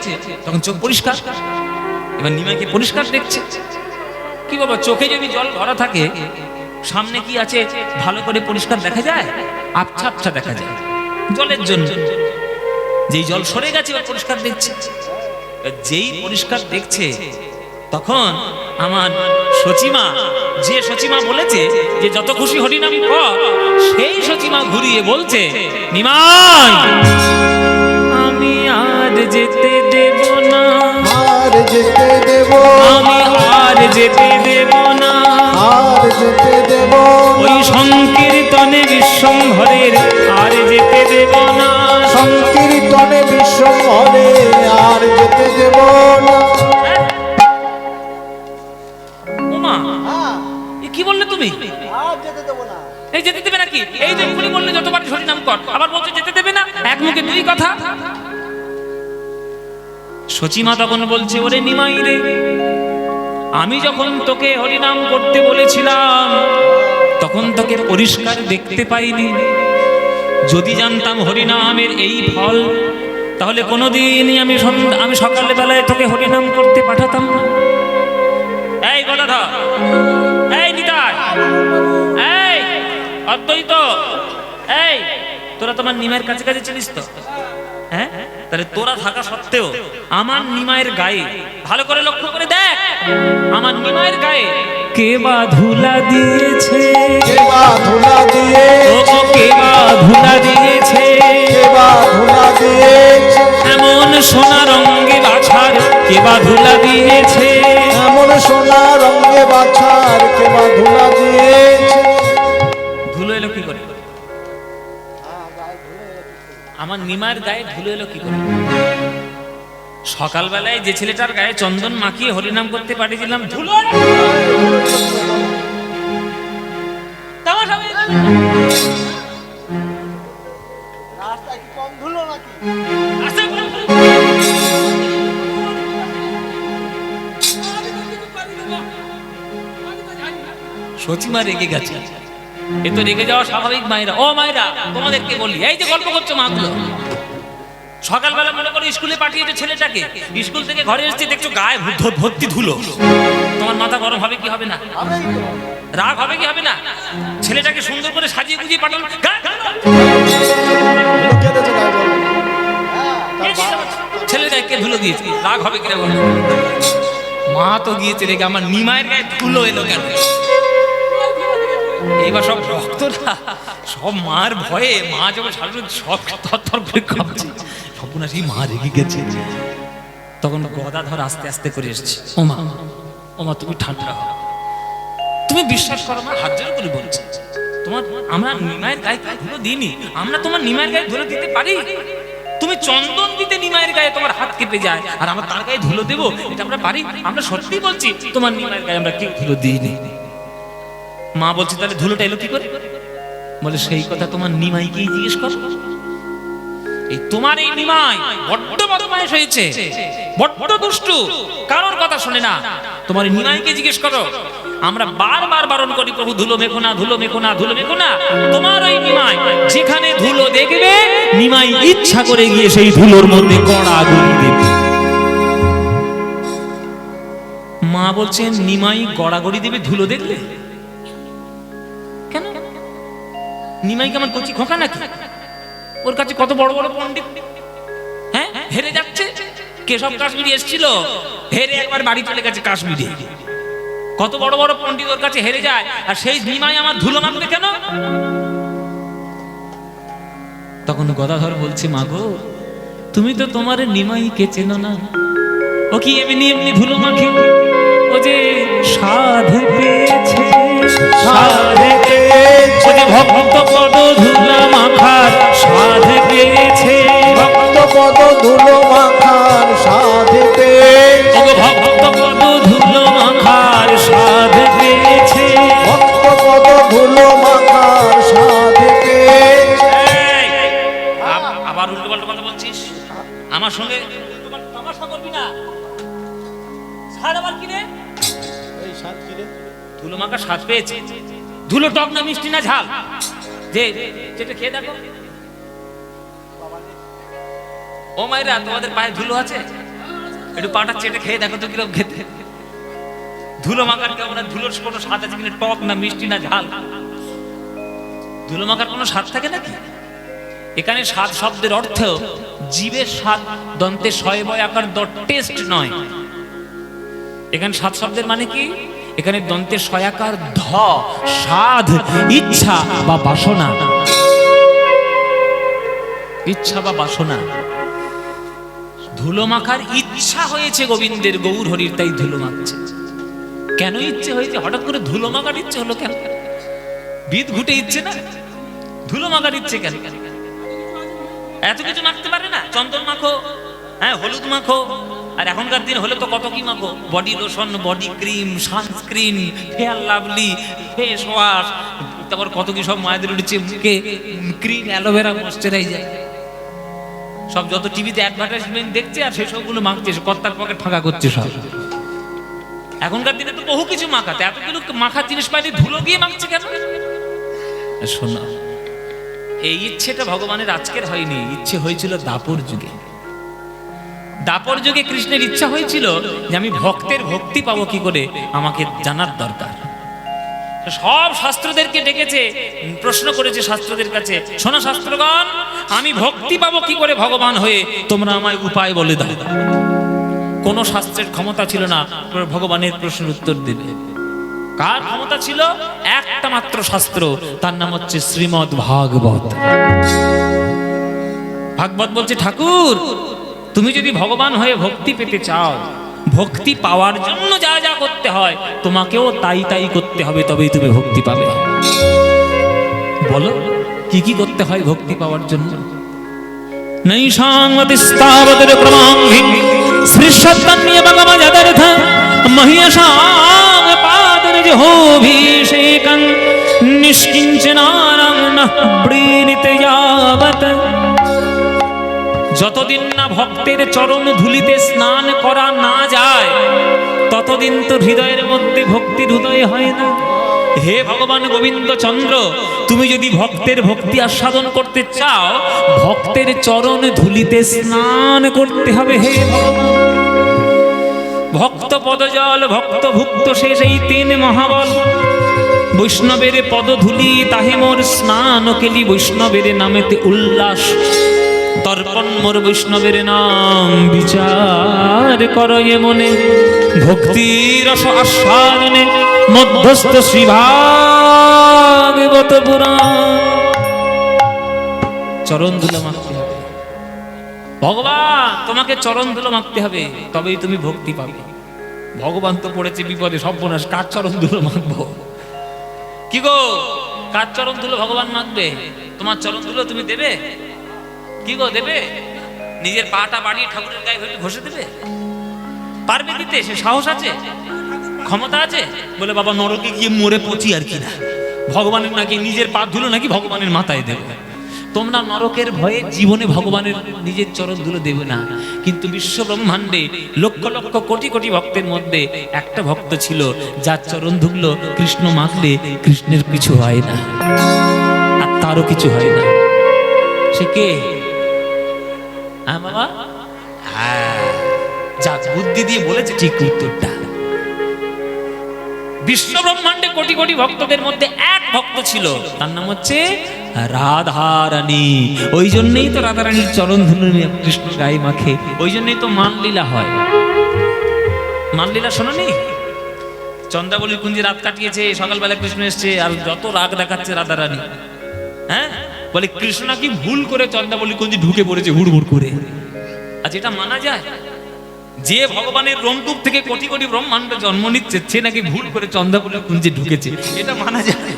তখন চোখ পরিষ্কার। এবার নিমাইকে পরিষ্কার দেখছে। কি বাবা, চোখে যদি জল ভরা থাকে, সামনে কি আছে ভালো করে পরিষ্কার দেখা যায়? আবছা আবছা দেখা যায় জলের জন্য। যেই জল সরে গেছে এবার পরিষ্কার দেখছে। যেই পরিষ্কার দেখছে তখন আমার সচিমা, যে সচিমা বলেছে যে যত খুশি হরিনাম কর, সেই সচিমা ঘুরিয়ে বলছে, নিমাই আমি আর যেতে দেব না, আর যেতে দেব, আমি আর যেতে দেব না, আর যেতে দেব ওই সংকীর্তনে বিশ্বম্ভরের আর যেতে দেব না, সংকীর্তনে বিশ্বম্ভরে আর যেতে দেব না। ওমা, এ কি বললে তুমি? আর যেতে দেব না। এই যেতে দেবে নাকি? এই যে এক্ষুনি বললে যত পারিস হরিনাম কর, আবার বলছে যেতে দেবে না, এক মুখে দুই কথা। সচিমা তখন বলছে, ওরে নিমাই রে, আমি যখন তোকে হরিনাম করতে বলেছিলাম তখন তোকে পরিষ্কার দেখতে পাইনি। যদি জানতাম হরিনামের এই ফল, তাহলে কোনোদিনই আমি সকালে বেলায় তোকে হরিনাম করতে পাঠাতাম না। এই গদাধর, এই নিতাই, এই অদ্বৈত, এই তোরা তোমার নিমাইয়ের কাছে কাছে ছিলিস তো? হ্যাঁ, তাহলে তোরা থাকা সত্ত্বেও আমার নিমাইয়ের গায়ে, ভালো করে লক্ষ্য করে দেখ, আমার নিমাইয়ের গায়ে কে বা ধুলা দিয়েছে, কে বা ধুলা দিয়ে, ও গো কে বা ধুলা দিয়েছে, কে বা ধুলা দিয়েছে, এমন সোনা রঙে বাছার কে বা ধুলা দিয়েছে। এমন সোনা রঙে বাছার কে বা ধুলা দিয়েছে। ধুলো এলো কি করে? আমার নিমার গায়ে ধুলো এলো কি করে? সকালবেলায় যে ছেলেটার গায়ে চন্দন মাখিয়ে হরিনাম করতে পাঠিয়েছিলাম, ধুলো তামাশা হয়ে গেল। রাস্তায় কি কম ধুলো নাকি? আস্তে করে। সচিমা রেগে গেছে, এ তো রেগে যাওয়া স্বাভাবিক। মায়েরা, ও মায়েরা, তোমাদেরকে বলি, এই যে গল্প করছো মাগুলো, সকালবেলা মনে করো স্কুলে পাঠিয়েছে ছেলেটাকে, স্কুল থেকে ঘরে এসেছে দেখছো গায়ে ভর্তি ধুলো, তোমার মাথা গরম হবে কি হবে না? হবেই তো। রাগ হবে কি হবে না? ছেলেটাকে সুন্দর করে সাজিয়ে গুজিয়ে পাঠালো, গায়ে ধুলো। ধুলো কে দিয়েছে গায়ে বলো? হ্যাঁ, তার বাবা। ছেলে গায়ে কে ধুলো দিয়েছে, রাগ হবে কিনা বলো? মা তো গিয়েছে রেগে, আমার নিমায়ের গায়ে ধুলো এলো কেন? এইবার সব ভক্তরা সব মার ভয়ে, মা যখন সারাদিন সব থরথর করে কাঁপছে, সর্বনাশী মা রেগে গেছে। তখন গদাধর আস্তে আস্তে করে এসেছে, ওমা ওমা তুমি ঠান্ডা হও, তুমি বিশ্বাস করো মা, হাত জোর করে বলছি, তোমার আমরা নিমায়ের গায়ে ধুলো দিইনি, আমরা তোমার নিমায়ের গায়ে ধুলো দিতে পারি? তুমি চন্দন দিতে নিমায়ের গায়ে তোমার হাত কেঁপে যায়, আর আমরা তার গায়ে ধুলো দেবো, এটা আমরা পারি? আমরা সত্যি বলছি তোমার নিমায়ের গায়ে আমরা কেউ ধুলো দিইনি। মা বলছে তাহলে ধুলোটা এলো কি করে? বলে সেই কথা তোমার নিমাইকেই জিজ্ঞেস কর। এই তোমার এই নিমাই বড্ড বদমাইশ হয়েছে, বড্ড দুষ্টু, কারোর কথা শোনে না। তোমার এই নিমাইকে জিজ্ঞেস করো। আমরা বারবার বারণ করি, প্রভু ধুলো মেখো না, ধুলো মেখো না, ধুলো মেখো না। তোমার ওই নিমাই যেখানে ধুলো দেখবে, নিমাই ইচ্ছা করে গিয়ে সেই ধুলোর মধ্যে কড়া গুলি দেবে। মা বলছেন নিমাই গড়াগড়ি দেবে ধুলো দেখলে? কেন? নিমাই কেমন কচি খোকা নাকি? ওর কাছে কত বড় বড় পণ্ডিত, হ্যাঁ, হেরে যাচ্ছে। কেশব কাশ্মীরি এসেছিল, হেরে একবার বাড়ি চলে গেছে কাশ্মীরে। কত বড় বড় পণ্ডিত ওর কাছে হেরে যায়, আর সেই নিমাই আমার ধুলো মাখবে কেন? তখন গদাধর বলছে, মাগো তুমি তো তোমার নিমাইকে চেনো না, ও কি এমনি এমনি ধুলো মাখে? ও যে সাধ পেয়েছে, সাধ পেয়েছে, ও যে ভক্ত পদ ধুলা মাখার সাধ পেয়েছে, ভক্ত পদ ধুলো মাখার সাধ পেয়েছে, ও ভক্ত পদ ধুলো মাখার সাধ পেয়েছে, ভক্ত পদ ধুলো মাখার সাধ পেয়েছে। আবার উল্টো পাল্টা কথা বলছিস, আমার সঙ্গে তামাশা করবি না। ছাড় আবার কি রে? এই সাধ কি রে? ধুলো মাখা স্বাদ পেয়েছে। ধুলো টক না মিষ্টি না ঝাল? যে যেটা খেয়ে দেখো। ও মায়েরা, তোমাদের পায়ে ধুলো আছে? একটু পাটা চেটে খেয়ে দেখো তো কিরকম খেতে। ধুলো মাখার কেমন? ধুলোর কোনো স্বাদ আছে কিনা? টক না মিষ্টি না ঝাল? ধুলো মাখার কোনো স্বাদ থাকে নাকি? এখানে স্বাদ শব্দের অর্থ জীবের স্বাদ, দন্তে শয় বয় আকার টেস্ট নয়। এখানে স্বাদ শব্দের মানে কি? এখানে দন্তের শয়াকার ধ, স্বাদ, ইচ্ছা বা বাসনা। ইচ্ছা বা বাসনা। ধুলো মাখার ইচ্ছা হয়েছে গোবিন্দের, গৌর হরির, তাই ধুলো মাখছে। কেন ইচ্ছে হয়েছে? হঠাৎ করে ধুলো মাখার ইচ্ছে হলো কেন? বিদ ঘুটে ইচ্ছে না, ধুলো মাখার ইচ্ছে কেন? এত কিছু মাখতে পারে না? চন্দন মাখো, হ্যাঁ, হলুদ মাখো, আর এখনকার দিন হলে তো কত কি মাখো, body lotion, body cream, sunscreen, fair lovely, face wash, তারপর কত কি সব মায়েদের উঠেছে মুখে ক্রিম, অ্যালোভেরা, ময়েশ্চারাইজার, সব যত টিভিতে অ্যাডভার্টাইজমেন্ট দেখছে আর সেই সবগুলো মাখছে, কর্তার পকেট ফাঁকা করছে সব। এখনকার দিনে তো বহু কিছু মাখাতে, এতগুলো মাখার জিনিস পাইলে ধুলো গিয়ে মাখছে কেন? শোনো, এই ইচ্ছেটা ভগবানের আজকের হয়নি, ইচ্ছে হয়েছিল দাপর যুগে। দাপর যুগে কৃষ্ণের ইচ্ছা হয়েছিল যে আমি ভক্তের ভক্তি পাবো কি করে, আমাকে জানার দরকার। সব শাস্ত্রদেরকে ডেকেছে, প্রশ্ন করেছে শাস্ত্রদের কাছে, শোনো শাস্ত্রগণ, আমি ভক্তি পাবো কি করে ভগবান হয়ে, তোমরা আমায় উপায় বলে দাও। কোন শাস্ত্রের ক্ষমতা ছিল না ভগবানের প্রশ্নের উত্তর দেবে। কার ক্ষমতা ছিল? একটা মাত্র শাস্ত্র, তার নাম হচ্ছে শ্রীমদ্ ভাগবত। ভাগবত বলছে, ঠাকুর তুমি যদি ভগবান হয়ে ভক্তি পেতে চাও, ভক্তি পাওয়ার জন্য যা যা করতে হয় তোমাকেও তাই তাই করতে হবে, তবেই তুমি ভক্তি পাবে। বলো কি কি করতে হয় ভক্তি পাওয়ার জন্য? নৈষাংগতিস্তাবদর ক্রমাঙ্গি শ্রীশতন্যবগমযদর্থ মহিয়সাং পাদরজহোভিষেকং নিষ্কিঞ্চনানং নঃ প্രീণিতে যাবত। যতদিন না ভক্তের চরণ ধুলিতে স্নান করা না যায়, ততদিন তো হৃদয়ের মধ্যে ভক্তির উদয় হয় না। হে ভগবান গোবিন্দ চন্দ্র, তুমি যদি ভক্তের ভক্তি আস্বাদন করতে চাও, ভক্তের চরণ ধুলিতে স্নান করতে হবে। হে ভগবান, ভক্ত পদজল ভক্ত ভুক্ত শেষ, এই তিন মহাবল। বৈষ্ণবের পদধূলি তাহে মোর স্নান কেলি, বৈষ্ণবের নামেতে উল্লাস তর্পণ মোর বৈষ্ণবের নাম বিচার করয়ে মনে। ভক্তি রস আস্বাদনে মধ্যস্থ শ্রী ভাগবত পুরাণ। চরণ ধুলো মাখতে হবে। ভগবান তোমাকে চরণ ধুলো মাখতে হবে, তবেই তুমি ভক্তি পাবে। ভগবান তো পড়েছে বিপদে, সর্বনাশ, কার চরণ ধুলো মাখবো? কি গো, কার চরণ ধুলো ভগবান মাখবে? তোমার চরণ ধুলো তুমি দেবে? কি গো, দেবে? নিজের পাটা বাড়িয়ে ঠাকুরের গায়ে ঘষে দেবে? পারবে দিতে? সে সাহস আছে, ক্ষমতা আছে? বলে বাবা নরকে গিয়ে মরে পচি আর কি না, ভগবানের নাকি নিজের পা ধুলো নাকি ভগবানের মাথায় দেবে। তোমরা নরকের ভয়ে জীবনে ভগবানের নিজের চরণ ধুলো দেবে না। কিন্তু বিশ্ব ব্রহ্মাণ্ডে লক্ষ লক্ষ কোটি কোটি ভক্তের মধ্যে একটা ভক্ত ছিল যার চরণ ধুলো কৃষ্ণ মাখলে কৃষ্ণের কিছু হয় না, আর তারও কিছু হয় না। সে কে? হ্যাঁ বাবা, হ্যাঁ, যা বুদ্ধি দিয়ে বলেছে ঠিক উত্তরটা। বিশ্ব ব্রহ্মাণ্ডে কোটি কোটি ভক্তদের মধ্যে এক ভক্ত ছিল, তার নাম হচ্ছে রাধারানী। ওই জন্যই তো রাধারানীর চরণ ধুলো কৃষ্ণ গায়ে মাখে, ওই জন্যই তো মানলীলা হয়। মানলীলা শোনোনি? চন্দ্রাবলীর কুঞ্জে রাত কাটিয়েছে, সকালবেলা কৃষ্ণ এসছে, আর যত রাগ দেখাচ্ছে রাধারানী। হ্যাঁ, বলে কৃষ্ণ নাকি ভুল করে চন্দ্রাবলীর কুঞ্জে ঢুকে পড়েছে হুড়মুড় করে। আজ এটা মানা যায়? যে ভগবানের রোমকূপ থেকে কোটি কোটি ব্রহ্মাণ্ড জন্ম নিচ্ছে, সে নাকি ভুল করে চন্দ্রাবলীর কুঞ্জে ঢুকেছে, এটা মানা যায়?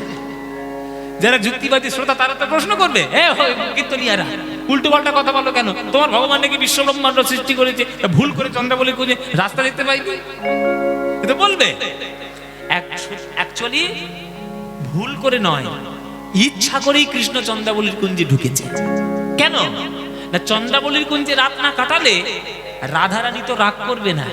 যারা যুক্তিবাদী শ্রোতা তারা তো প্রশ্ন করবে, কীর্তনিয়ারা উল্টো পাল্টা কথা বলো কেন? তোমার ভগবান নাকি বিশ্ব ব্রহ্মাণ্ড সৃষ্টি করেছে, ভুল করে চন্দ্রাবলীর কুঞ্জে রাস্তা দেখতে পাইনি, এটা বলবে। অ্যাকচুয়ালি ভুল করে নয়, ইচ্ছা করেই কৃষ্ণ চন্দ্রাবলীর কুঞ্জে ঢুকেছে। কেন না, চন্দ্রাবলীর কুঞ্জে রাত না কাটালে রাধারানী তো রাগ করবে না,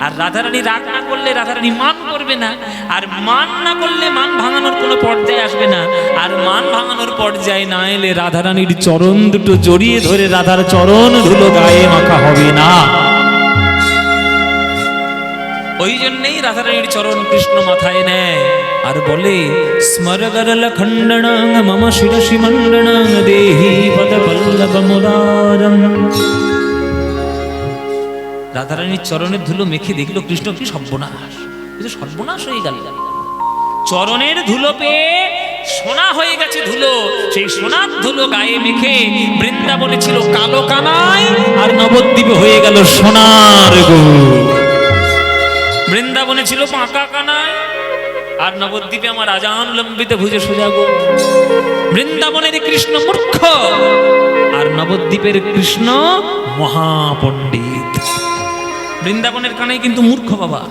আর রাধারানী রাগ না করলে রাধারানী মান করবে না, আর মান না করলে মান ভাঙানোর কোনো পর্যায়ে আসবে না, আর মান ভাঙানোর পর্যায়ে না এলে রাধারানীর চরণ দুটো জড়িয়ে ধরে রাধার চরণ ধুলো গায়ে মাখা হবে না। ওই জন্যই রাধারানীর চরণ কৃষ্ণ মাথায় নেয় আর বলে, স্মরগরল খণ্ডনং মম শিরসি মণ্ডনং দেহি পদ পল্লব মুরারম। রাধারানীর চরণের ধুলো মেখে দেখলো কৃষ্ণ, কি সর্বনাশ, সর্বনাশ হয়ে গেল। চরণের ধুলো পেয়ে সোনা হয়ে গেছে ধুলো, সেই সোনার ধুলো গায়ে মেখে বৃন্দাবনে ছিল কালো কানাই, আর নবদ্বীপে হয়ে গেল সোনার গৌর। বৃন্দাবনে ছিল পাকা কানাই, আর নবদ্বীপে আমার আজান লম্বিত ভুজে সোজা গো। বৃন্দাবনের কৃষ্ণ মূর্খ, আর নবদ্বীপের কৃষ্ণ মহাপণ্ডিত। বৃন্দাবনের কানাই কিন্তু মূর্খ বাবা,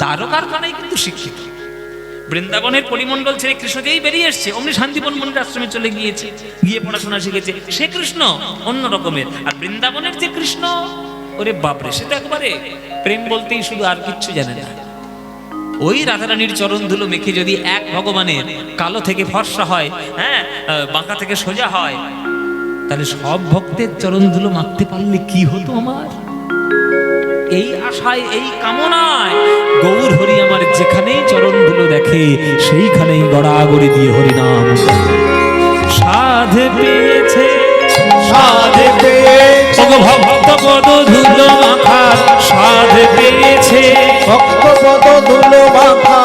দ্বারকার কানাই কিন্তু শিক্ষিত। বৃন্দাবনের পরিমণ্ডল ছেড়ে কৃষ্ণ যেই বেরিয়ে এসছে, অমনি শান্তিবন মন্দির আশ্রমে চলে গিয়েছে, গিয়ে পড়াশোনা শিখেছে। সে কৃষ্ণ অন্য রকমের, আর বৃন্দাবনের যে কৃষ্ণ, ওরে বাপরে, সে তো একবারে প্রেম বলতেই শুধু, আর কিচ্ছু জানে না। ওই রাধারানীর চরণ ধুলো মেখে যদি এক ভগবানের কালো থেকে ফর্সা হয়, হ্যাঁ, বাঁকা থেকে সোজা হয়, তাহলে সব ভক্তের চরণ ধুলো মাখতে পারলে কি হতো আমার। এই আশায়, এই কামনায় গৌর হরি আমার যেখানেই চরণ ধুলো দেখে, সেইখানেই গড়াগড়ি দিয়ে হরিনাম সাধে পেয়েছে, সাধে পেয়েছে, ভক্ত পদ ধুলো মাখা সাধে পেয়েছে, ভক্ত পদ ধুলো মাখা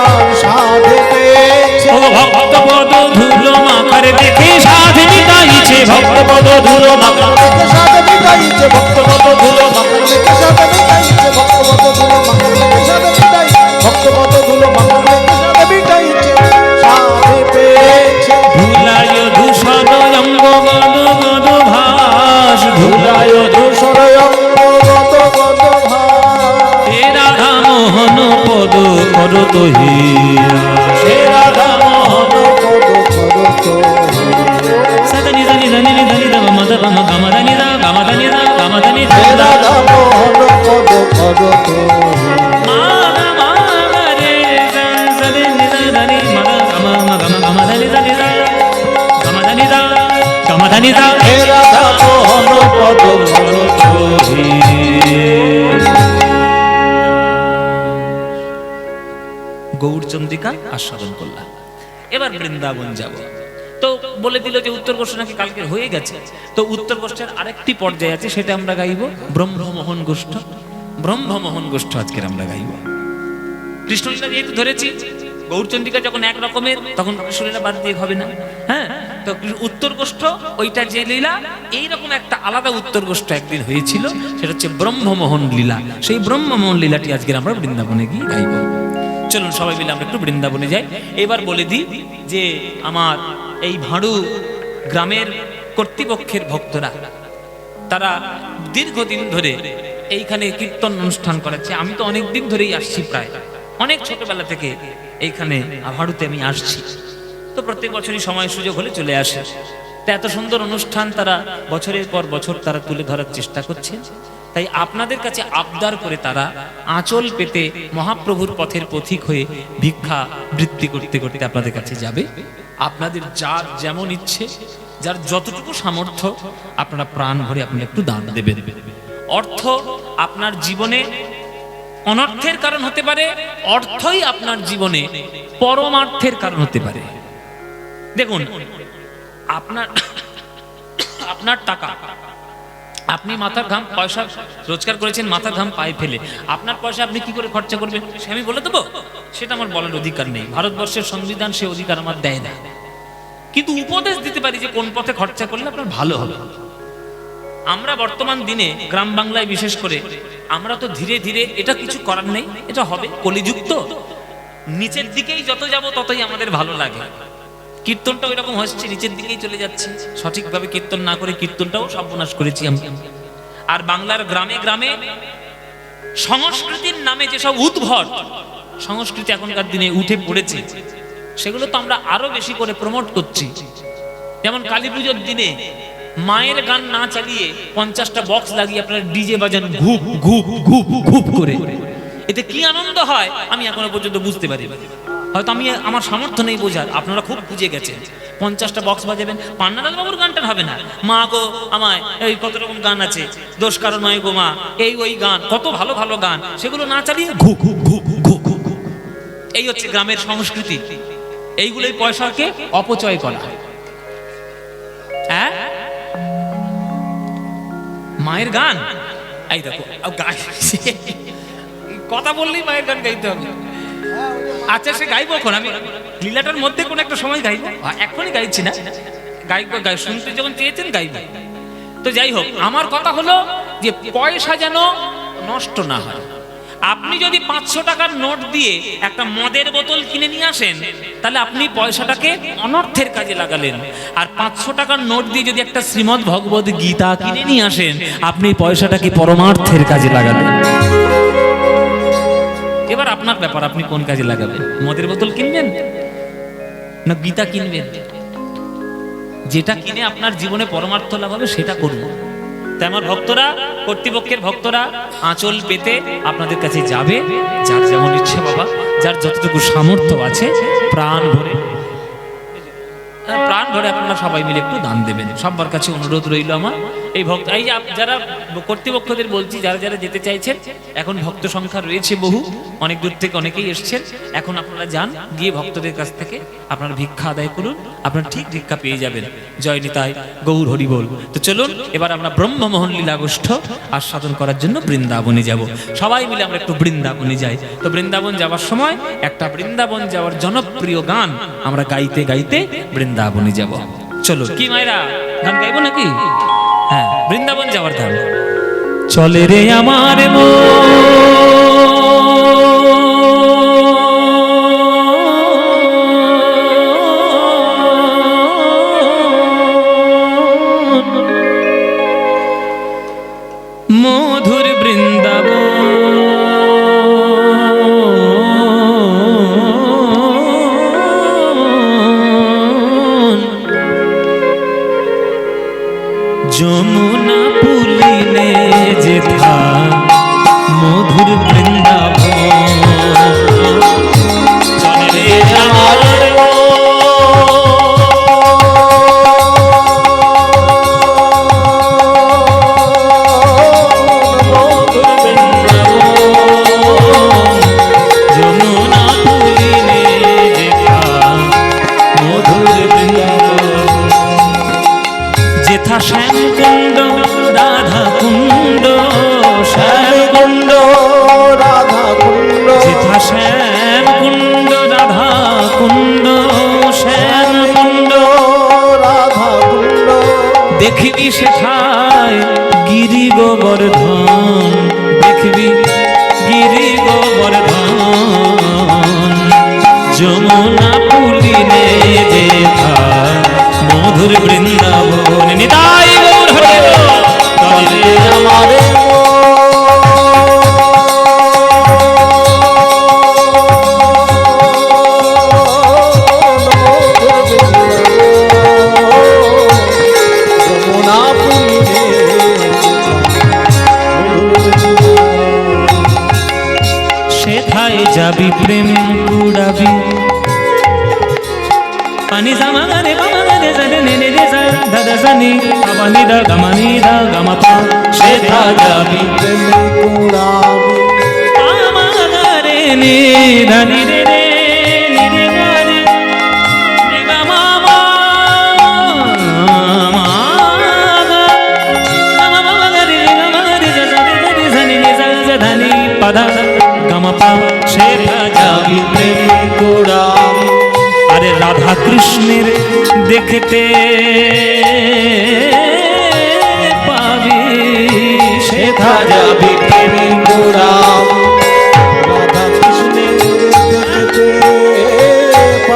দেখে সাধ মিটাইছে ভক্ত পদ ধুলো মাখা মেঘে সাথে মিটাইছে ভক্ত পদ ধুলো মাখার মেঘে সাথে মিটাইছে ভক্ত পদ ধুলো মাখার মেঘে সাথে মিটাইছে ভক্ত পদ ধুলো মাখার মেঘে সাথে মিটাইছে সাথে পেয়েছে ধুলায় ধূসর অঙ্গ গদ গদ ভাস ধুলায় ধূসর অঙ্গ গত গত ভাস হে রাধা মোহন পদ করত হীরা হে রাধা মোহন পদ করত সদনি জনি জনি জনি দম মদ গম গম దని ద গম దని ద গম దని ద হে রাধা মোহন পদ করত মানা মানা রে সদনি জনি মদ গম গম গম దని জনি দ গম దని দ গম దని দ হে রাধা মোহন পদ করত গৌরচন্দ্রিকা আস্বাদন করলাম। এবার বৃন্দাবন যাব। তো বলে দিল যে উত্তরকোশ নাকি কালকে হয়ে গেছে, তো উত্তরকোশের আরেকটি পর্যায়ে আছে, সেটা আমরা গাইব ব্রহ্মমোহন গোষ্ঠ। ব্রহ্মমোহন গোষ্ঠ আজকের আমরা গাইব। কৃষ্ণলীলা যেহেতু ধরেছি, গৌরচন্দ্রিকা যখন এক রকমের তখন কৃষ্ণলীলা বাদ দিয়ে হবে না। হ্যাঁ, তো উত্তরকোষ্ঠ ওইটা যে লীলা, এইরকম একটা আলাদা উত্তরকোষ্ঠ একদিন হয়েছিল, সেটা হচ্ছে ব্রহ্মমোহন লীলা। সেই ব্রহ্মমোহন লীলাটি আজকের আমরা বৃন্দাবনে গিয়ে গাইব। চলুন সবাই মিলে আমরা একটু বৃন্দাবনে যাই। এবার বলে দিই যে আমার এই ভাঁড়ু গ্রামের কর্তৃপক্ষের ভক্তরা, তারা দীর্ঘদিন ধরে এইখানে কীর্তন অনুষ্ঠান করাচ্ছে। আমি তো অনেক দিন ধরেই আসছি, প্রায় অনেক ছোটবেলা থেকে এইখানে ভাঁড়ুতে আমি আসছি। তো প্রত্যেক বছরই সময় সুযোগ হলে চলে আসে। তো এত সুন্দর অনুষ্ঠান তারা বছরের পর বছর তারা তুলে ধরার চেষ্টা করছে। তাই আপনাদের কাছে আবদার করে তারা আঁচল পেতে মহাপ্রভুর পথের পথিক হয়ে ভিক্ষা বৃত্তি করতে করতে আপনাদের কাছে যাবে। আপনাদের যার যেমন ইচ্ছে, যার যতটুকু সামর্থ্য, আপনারা প্রাণ ভরে আপনারা একটু দান দেবেন। অর্থ আপনার জীবনে অনর্থের কারণ হতে পারে, অর্থই আপনার জীবনে পরমার্থের কারণ হতে পারে। দেখুন, আপনার টাকা, আপনি মাথার ঘাম পয়সা রোজগার করেছেন, মাথার ঘাম পায়ে ফেলে, আপনার পয়সা আপনি কি করে খরচা করবেন সে আমি বলে দেবো? সেটা আমার বলার অধিকার নেই। ভারতবর্ষের সংবিধান সে অধিকার আমার দেয় না। কিন্তু উপদেশ দিতে পারি যে কোন পথে খরচা করলে আপনার ভালো হবে। আমরা বর্তমান দিনে গ্রাম বাংলায় বিশেষ করে আমরা তো ধীরে ধীরে, এটা কিছু করার নেই, এটা হবে, কলিযুক্ত। নিচের দিকেই যত যাব ততই আমাদের ভালো লাগে। কীর্তনটা ওই রকম হচ্ছে, নিচের দিকেই চলে যাচ্ছে। সঠিকভাবে কীর্তন না করে কীর্তনটাও সর্বনাশ করেছি আমি। আর বাংলার গ্রামে গ্রামে সংস্কৃতির নামে যেসব উদ্ভট সংস্কৃতি এখনকার দিনে উঠে পড়েছে, সেগুলো তো আমরা আরো বেশি করে প্রমোট করছি। যেমন কালী পুজোর দিনে মায়ের গান না চালিয়ে 50টা বক্স লাগিয়ে আপনারা ডিজে বাজান ঘুপ ঘুপ ঘুপ ঘুপ করে। এতে কি আনন্দ হয় আমি এখনো পর্যন্ত বুঝতে পারি। হয়তো আমি, আমার সামর্থ্য নেই বোঝার, আপনারা খুব বুঝে গেছেন। 50টা বক্স বাজাবেন, পান্নালাল বাবুর গানটা হবে না, মা গো আমায়, এই কত রকম গান আছে, দোষ কারণ নয় গো মা, এই ওই গান, কত ভালো ভালো গান, সেগুলো না চালিয়ে ঘুপ ঘুপ ঘুপ ঘুপ ঘুপ। এই হচ্ছে গ্রামের সংস্কৃতি। এইগুলোই পয়সাকে অপচয় করা। হ্যাঁ, মায়ের গান, এই দেখো কথা বললেই মায়ের গান গাইতে হবে। আচ্ছা, সে গাইবো এখন, আমি লীলাটার মধ্যে কোন একটা সময় গাইবো, এখনই গাইছি না, গাইবো, শুনতে যখন চেয়েছেন গাইবো। তো যাই হোক, আমার কথা হলো যে পয়সা যেন নষ্ট না হয়। আপনি যদি 500 টাকার নোট দিয়ে একটা মদের বোতল কিনে নিয়ে আসেন, তাহলে আপনি পয়সাটাকে অনর্থের কাজে লাগালেন। আর 500 টাকার নোট দিয়ে যদি একটা শ্রীমদ্ ভগবদ গীতা কিনে নিয়ে আসেন, আপনি পয়সাটাকে পরমার্থের কাজে লাগালেন। এবার আপনার ব্যাপার, আপনি কোন কাজে লাগাবেন? মদের বোতল কিনবেন না গীতা কিনবেন? যেটা কিনে আপনার জীবনে পরমার্থ লাভ হবে সেটা করব। তাই আমার ভক্তরা, কর্তৃপক্ষের ভক্তরা আঁচল পেতে আপনাদের কাছে যাবে। যার যেমন ইচ্ছে বাবা, যার যতটুকু সামর্থ্য আছে, প্রাণ ভরে আপনারা সবাই মিলে একটু দান দেবেন। সবার কাছে অনুরোধ রইল আমার। এই ভক্ত, এই যারা কর্তৃপক্ষদের বলছি, যারা যারা যেতে চাইছেন, এখন ভক্ত সংখ্যা রয়েছে বহু, অনেক দূর থেকে অনেকেই এসছেন। এখন আপনারা যান, গিয়ে ভক্তদের কাছ থেকে আপনারা ভিক্ষা আদায় করুন, আপনারা ঠিক ভিক্ষা পেয়ে যাবেন। জয় নিতাই, গৌর হরি বল। তো চলুন এবার আমরা ব্রহ্মমোহন লীলা গোষ্ঠ আস্বাদন করার জন্য বৃন্দাবনে যাব। সবাই মিলে আমরা একটু বৃন্দাবনে যাই। তো বৃন্দাবন যাওয়ার সময় একটা বৃন্দাবন যাওয়ার জনপ্রিয় গান আমরা গাইতে গাইতে বৃন্দাবনে যাব। চলো কি মায়েরা গান গাইবো নাকি? হ্যাঁ, বৃন্দাবন যাওয়ার গান। চলে রে আমার মধুর বৃন্দাবন, যমুনা পুলিনে যেথা মধুর বৃন্দাবন। চলে রে আমার শ্যাম কুণ্ড রাধা কুণ্ড, শ্যাম কুণ্ড রাধা কুণ্ড, যেথা শ্যাম কুণ্ড রাধা কুণ্ড, শ্যাম কুণ্ড রাধা কুণ্ড, দেখবি সেথায় গিরি গোবর্ধন, দেখবি গিরি গোবর্ধন, যমুনা পুলিনে যেথা মধুর বৃন্দাবন। নিতাই গৌর হরে চলে আমারে যমুনা পুলিনে সেথায় যাবি প্রেম কুড়াবি, পানি জামা গানে বামা গানে জানে নেনে রে জা দাদা জানি আবানি দা গামানি দা গামা পা, সেথা যাবি প্রেমে কুড়াবি, আমা গারে নি ধানি রে রে নি রে গারে রে গামা মা মা গা গামা বাবা গারে রে গামা রে জা জা রে রে জানি নি জা জা ধানি পাদা গামা পা, সেথা যাবি প্রেমে কুড়াবি, আরে রাধা কৃষ্ণের দেখতে পাবি, সেথা যাবি প্রেমে কুড়াবি।